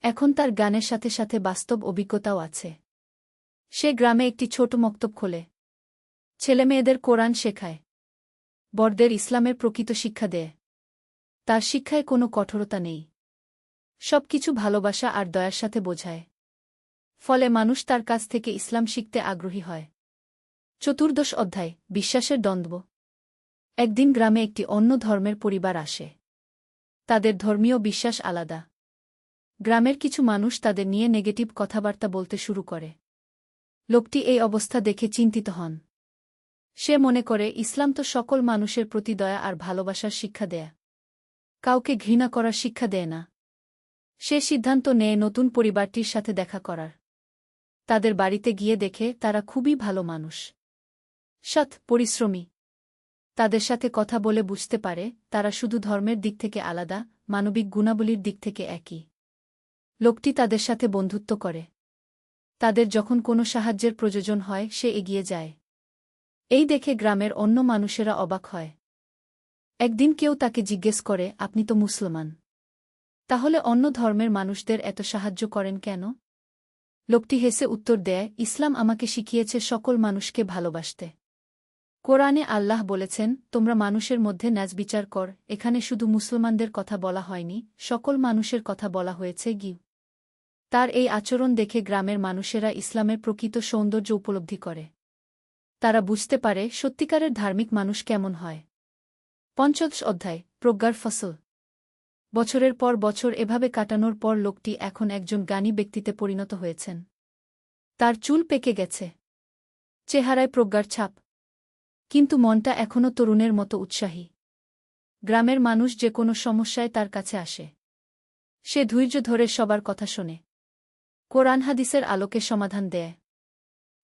এখন তার জ্ঞানের সাথে সাথে বাস্তব অভিজ্ঞতাও আছে। সে গ্রামে একটি ছোট মক্তব খোলে। ছেলেমেয়েদের কোরআন শেখায়। বড়দের ইসলামের প্রকৃত শিক্ষা দেয়। তার শিক্ষায় কোনো কঠোরতা নেই। সবকিছু ভালোবাসা আর দয়ার সাথে বোঝায়। ফলে মানুষ তার কাছ থেকে ইসলাম শিখতে আগ্রহী হয়। চতুর্দশ অধ্যায়, বিশ্বাসের দ্বন্দ্ব। একদিন গ্রামে একটি অন্য ধর্মের পরিবার আসে। তাদের ধর্মীয় বিশ্বাস আলাদা। গ্রামের কিছু মানুষ তাদের নিয়ে নেগেটিভ কথাবার্তা বলতে শুরু করে। লোকটি এই অবস্থা দেখে চিন্তিত হন। সে মনে করে ইসলাম তো সকল মানুষের প্রতি দয়া আর ভালোবাসার শিক্ষা দেয়, কাউকে ঘৃণা করার শিক্ষা দেয় না। সে সিদ্ধান্ত নেয় নতুন পরিবারটির সাথে দেখা করার। তাদের বাড়িতে গিয়ে দেখে তারা খুবই ভালো মানুষ, সৎ, পরিশ্রমী। তাদের সাথে কথা বলে বুঝতে পারে তারা শুধু ধর্মের দিক থেকে আলাদা, মানবিক গুণাবলীর দিক থেকে একই। লোকটি তাদের সাথে বন্ধুত্ব করে। তাদের যখন কোনো সাহায্যের প্রয়োজন হয় সে এগিয়ে যায়। এই দেখে গ্রামের অন্য মানুষেরা অবাক হয়। একদিন কেউ তাকে জিজ্ঞেস করে, আপনি তো মুসলমান, তাহলে অন্য ধর্মের মানুষদের এত সাহায্য করেন কেন? লোকটি হেসে উত্তর দেয়, ইসলাম আমাকে শিখিয়েছে সকল মানুষকে ভালোবাসতে। কোরআনে আল্লাহ বলেছেন, তোমরা মানুষের মধ্যে ন্যায় বিচার কর। এখানে শুধু মুসলমানদের কথা বলা হয়নি, সকল মানুষের কথা বলা হয়েছে। তার এই আচরণ দেখে গ্রামের মানুষেরা ইসলামের প্রকৃত সৌন্দর্য উপলব্ধি করে। তারা বুঝতে পারে সত্যিকারের ধার্মিক মানুষ কেমন হয়। পঞ্চদশ অধ্যায়, প্রজ্ঞার ফসল। বছরের পর বছর এভাবে কাটানোর পর লোকটি এখন একজন জ্ঞানী ব্যক্তিতে পরিণত হয়েছেন। তার চুল পেকে গেছে। চেহারায় প্রজ্ঞার ছাপ। কিন্তু মনটা এখনও তরুণের মতো উৎসাহী। গ্রামের মানুষ যে কোনো সমস্যায় তার কাছে আসে। সে ধৈর্য ধরে সবার কথা শোনে। কোরআন হাদিসের আলোকে সমাধান দেয়।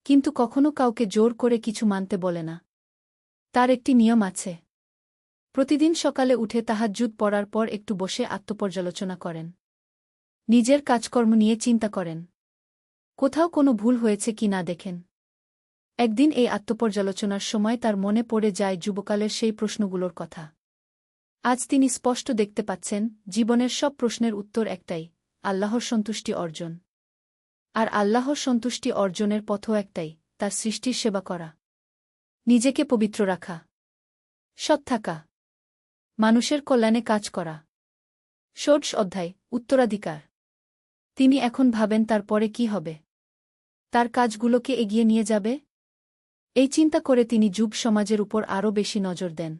কিন্তু কখনো কাউকে জোর করে কিছু মানতে বলে না। তার একটি নিয়ম আছে। প্রতিদিন সকালে উঠে তাহাজ্জুদ পড়ার পর একটু বসে আত্মপর্যালোচনা করেন। নিজের কাজকর্ম নিয়ে চিন্তা করেন। কোথাও কোনো ভুল হয়েছে কি না দেখেন। একদিন এই আত্মপর্যালোচনার সময় তার মনে পড়ে যায় যুবকালের সেই প্রশ্নগুলোর কথা। আজ তিনি স্পষ্ট দেখতে পাচ্ছেন, জীবনের সব প্রশ্নের উত্তর একটাই, আল্লাহর সন্তুষ্টি অর্জন। আর আল্লাহর সন্তুষ্টি অর্জনের পথও একটাই, তার সৃষ্টির সেবা করা, নিজেকে পবিত্র রাখা, সৎ থাকা, মানুষের কল্যাণে কাজ করা। ষোড়শ অধ্যায়, উত্তরাধিকার। তিনি এখন ভাবেন তার পরে কি হবে। তার কাজগুলোকে এগিয়ে নিয়ে যাবে। এই চিন্তা করে তিনি যুব সমাজের উপর আরও বেশি নজর দেন।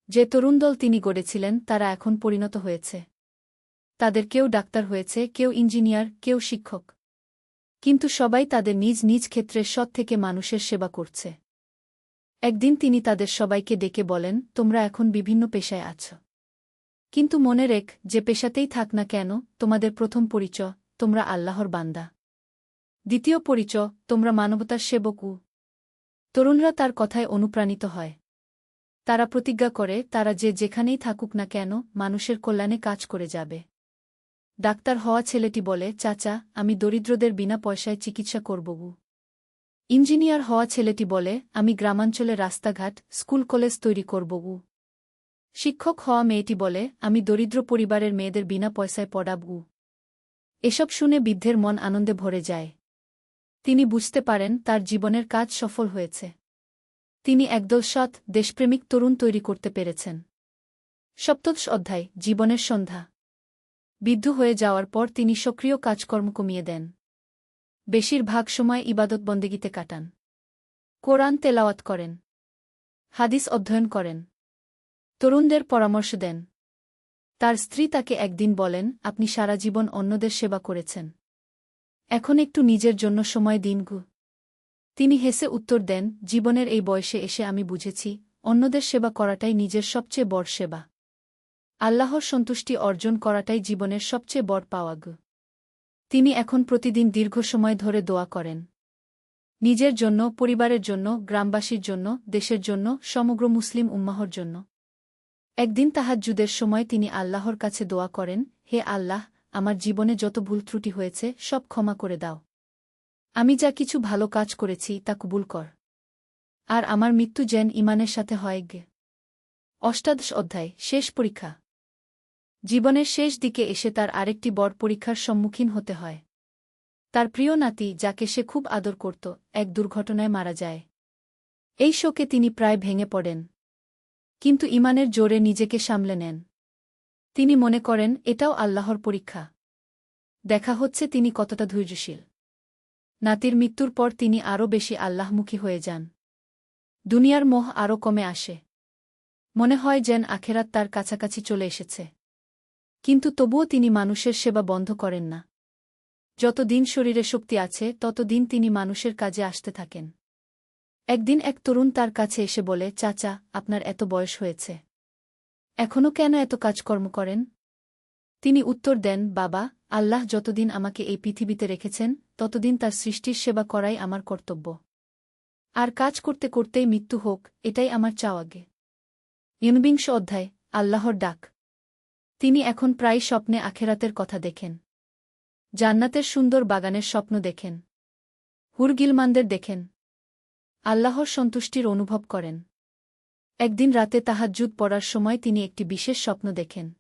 যে তরুণদল তিনি গড়েছিলেন তারা এখন পরিণত হয়েছে। তাদের কেউ ডাক্তার হয়েছে, কেউ ইঞ্জিনিয়ার, কেউ শিক্ষক। কিন্তু সবাই তাদের নিজ নিজ ক্ষেত্রে সৎ থেকে মানুষের সেবা করছে। একদিন তিনি তাদের সবাইকে ডেকে বলেন, তোমরা এখন বিভিন্ন পেশায় আছ। কিন্তু মনে রেখ, যে পেশাতেই থাক না কেন, তোমাদের প্রথম পরিচয়, তোমরা আল্লাহর বান্দা। দ্বিতীয় পরিচয়, তোমরা মানবতার সেবক। তরুণরা তার কথায় অনুপ্রাণিত হয়। তারা প্রতিজ্ঞা করে, তারা যে যেখানেই থাকুক না কেন, মানুষের কল্যাণে কাজ করে যাবে। ডাক্তার হওয়া ছেলেটি বলে, চাচা, আমি দরিদ্রদের বিনা পয়সায় চিকিৎসা করব। ইঞ্জিনিয়ার হওয়া ছেলেটি বলে, আমি গ্রামাঞ্চলে রাস্তাঘাট, স্কুল কলেজ তৈরি করব। শিক্ষক হওয়া মেয়েটি বলে, আমি দরিদ্র পরিবারের মেয়েদের বিনা পয়সায় পড়াব। এসব শুনে বৃদ্ধের মন আনন্দে ভরে যায়। তিনি বুঝতে পারেন তার জীবনের কাজ সফল হয়েছে। তিনি একদল সৎ, দেশপ্রেমিক তরুণ তৈরি করতে পেরেছেন। সপ্তদশ অধ্যায়, জীবনের সন্ধ্যা। বৃদ্ধ হয়ে যাওয়ার পর তিনি সক্রিয় কাজকর্ম কমিয়ে দেন। বেশিরভাগ সময় ইবাদত বন্দেগীতে কাটান। কোরআন তেলাওয়াত করেন। হাদিস অধ্যয়ন করেন। তরুণদের পরামর্শ দেন। তার স্ত্রী তাকে একদিন বলেন, আপনি সারা জীবন অন্যদের সেবা করেছেন। এখন একটু নিজের জন্য সময় দিন গু। তিনি হেসে উত্তর দেন, জীবনের এই বয়সে এসে আমি বুঝেছি, অন্যদের সেবা করাটাই নিজের সবচেয়ে বড় সেবা। আল্লাহর সন্তুষ্টি অর্জন করাটাই জীবনের সবচেয়ে বড় পাওয়া গু। তিনি এখন প্রতিদিন দীর্ঘ সময় ধরে দোয়া করেন। নিজের জন্য, পরিবারের জন্য, গ্রামবাসীর জন্য, দেশের জন্য, সমগ্র মুসলিম উম্মাহর জন্য। একদিন তাহাজ্জুদের সময় তিনি আল্লাহর কাছে দোয়া করেন, হে আল্লাহ, আমার জীবনে যত ভুল ত্রুটি হয়েছে সব ক্ষমা করে দাও। আমি যা কিছু ভালো কাজ করেছি তা কবুল কর। আর আমার মৃত্যু যেন ঈমানের সাথে হয় গে। অষ্টাদশ অধ্যায়, শেষ পরীক্ষা। জীবনের শেষ দিকে এসে তার আরেকটি বড় পরীক্ষার সম্মুখীন হতে হয়। তার প্রিয় নাতি, যাকে সে খুব আদর করত, এক দুর্ঘটনায় মারা যায়। এই শোকে তিনি প্রায় ভেঙে পড়েন। কিন্তু ঈমানের জোরে নিজেকে সামলে নেন। তিনি মনে করেন, এটাও আল্লাহর পরীক্ষা। দেখা হচ্ছে তিনি কতটা ধৈর্যশীল। নাতির মৃত্যুর পর তিনি আরও বেশি আল্লাহমুখী হয়ে যান। দুনিয়ার মোহ আরও কমে আসে। মনে হয় যেন আখেরাত তার কাছাকাছি চলে এসেছে। কিন্তু তবুও তিনি মানুষের সেবা বন্ধ করেন না। যতদিন শরীরে শক্তি আছে ততদিন তিনি মানুষের কাজে আসতে থাকেন। একদিন এক তরুণ তার কাছে এসে বলে, চাচা, আপনার এত বয়স হয়েছে, এখনও কেন এত কাজকর্ম করেন? তিনি উত্তর দেন, বাবা, আল্লাহ যতদিন আমাকে এই পৃথিবীতে রেখেছেন ততদিন তার সৃষ্টির সেবা করাই আমার কর্তব্য। আর কাজ করতে করতেই মৃত্যু হোক, এটাই আমার চাওয়াগে। ঊনবিংশ অধ্যায়, আল্লাহর ডাক। তিনি এখন প্রায় স্বপ্নে আখেরাতের কথা দেখেন। জান্নাতের সুন্দর বাগানের স্বপ্ন দেখেন। হুর-গিলমানদের দেখেন। আল্লাহর সন্তুষ্টির অনুভব করেন। একদিন রাতে তাহাজ্জুদ পড়ার সময় তিনি একটি বিশেষ স্বপ্ন দেখেন।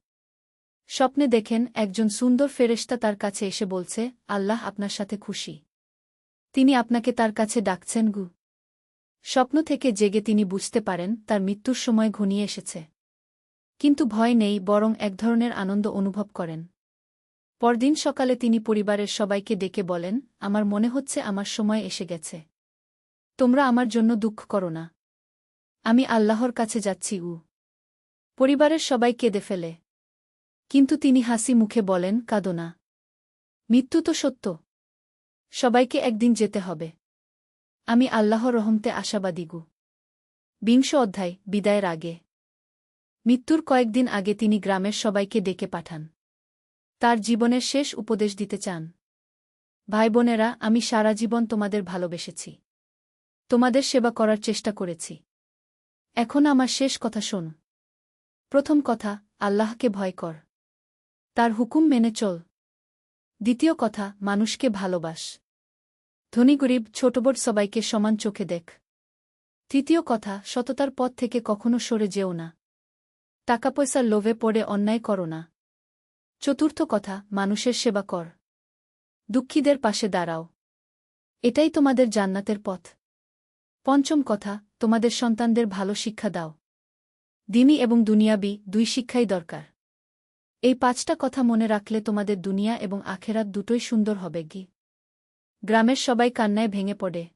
স্বপ্নে দেখেন একজন সুন্দর ফেরেশতা তার কাছে এসে বলছে, আল্লাহ আপনার সাথে খুশি। তিনি আপনাকে তার কাছে ডাকছেন গু। স্বপ্ন থেকে জেগে তিনি বুঝতে পারেন তার মৃত্যুর সময় ঘনিয়ে এসেছে। কিন্তু ভয় নেই, বরং এক ধরনের আনন্দ অনুভব করেন। পরদিন সকালে তিনি পরিবারের সবাইকে ডেকে বলেন, আমার মনে হচ্ছে আমার সময় এসে গেছে। তোমরা আমার জন্য দুঃখ করো না। আমি আল্লাহর কাছে যাচ্ছি। পরিবারের সবাই কেঁদে ফেলে। কিন্তু তিনি হাসি মুখে বলেন, কাঁদো না। মৃত্যু তো সত্য। সবাইকে একদিন যেতে হবে। আমি আল্লাহর রহমতে আশাবাদী গু। বিংশ অধ্যায়, বিদায়ের আগে। মৃত্যুর কয়েকদিন আগে তিনি গ্রামের সবাইকে ডেকে পাঠান। তার জীবনের শেষ উপদেশ দিতে চান। ভাই বোনেরা, আমি সারা জীবন তোমাদের ভালোবেসেছি। তোমাদের সেবা করার চেষ্টা করেছি। এখন আমার শেষ কথা শোন। প্রথম কথা, আল্লাহকে ভয় কর। তার হুকুম মেনে চল। দ্বিতীয় কথা, মানুষকে ভালোবাস। ধনী গরিব, ছোটবড় সবাইকে সমান চোখে দেখ। তৃতীয় কথা, সততার পথ থেকে কখনো সরে যেও না। টাকা পয়সার লোভে পড়ে অন্যায় করো না। চতুর্থ কথা, মানুষের সেবা কর। দুঃখীদের পাশে দাঁড়াও। এটাই তোমাদের জান্নাতের পথ। পঞ্চম কথা, তোমাদের সন্তানদের ভালো শিক্ষা দাও। দ্বীনি এবং দুনিয়াবি, দুই শিক্ষাই দরকার। এই পাঁচটা কথা মনে রাখলে তোমাদের দুনিয়া এবং আখেরাত দুটোই সুন্দর হবে গি। গ্রামের সবাই কান্নায় ভেঙে পড়ে।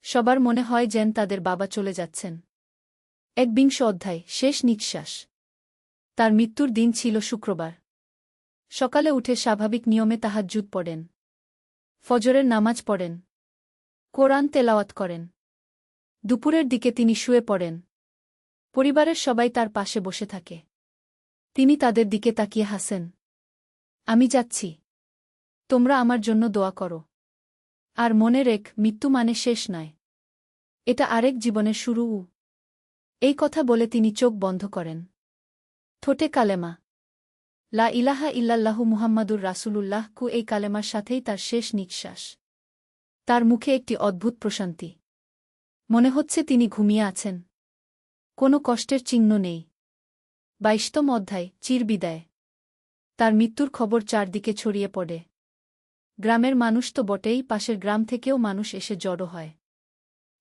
সবার মনে হয় যেন তাদের বাবা চলে যাচ্ছেন। একবিংশ অধ্যায়, শেষ নিঃশ্বাস। তার মৃত্যুর দিন ছিল শুক্রবার। সকালে উঠে স্বাভাবিক নিয়মে তাহাজ্জুদ পড়েন। ফজরের নামাজ পড়েন। কোরআন তেলাওয়াত করেন। দুপুরের দিকে তিনি শুয়ে পড়েন। পরিবারের সবাই তার পাশে বসে থাকে। তিনি তাদের দিকে তাকিয়ে হাসেন। আমি যাচ্ছি। তোমরা আমার জন্য দোয়া করো। আর মনে রেখ, মৃত্যু মানে শেষ নয়। এটা আরেক জীবনের শুরু। এই কথা বলে তিনি চোখ বন্ধ করেন। ঠোঁটে কালেমা, লা ইলাহা ইল্লাল্লাহু মুহাম্মাদুর রাসূলুল্লাহ এই কালেমার সাথেই তার শেষ নিঃশ্বাস। তার মুখে একটি অদ্ভুত প্রশান্তি। মনে হচ্ছে তিনি ঘুমিয়ে আছেন। কোনো কষ্টের চিহ্ন নেই। ২২তম অধ্যায়, চিরবিদায়। তার মৃত্যুর খবর চারদিকে ছড়িয়ে পড়ে। গ্রামের মানুষ তো বটেই, পাশের গ্রাম থেকেও মানুষ এসে জড়ো হয়।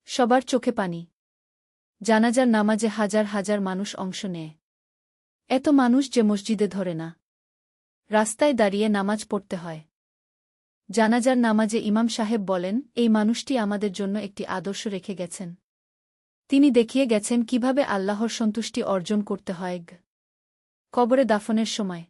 সবার চোখে পানি। জানাজার নামাজে হাজার হাজার মানুষ অংশ নেয়। এত মানুষ যে মসজিদে ধরে না, রাস্তায় দাঁড়িয়ে নামাজ পড়তে হয়। জানাজার নামাজে ইমাম সাহেব বলেন, এই মানুষটি আমাদের জন্য একটি আদর্শ রেখে গেছেন। তিনি দেখিয়ে গেছেন কিভাবে আল্লাহর সন্তুষ্টি অর্জন করতে হয়। কবরে দাফনের সময়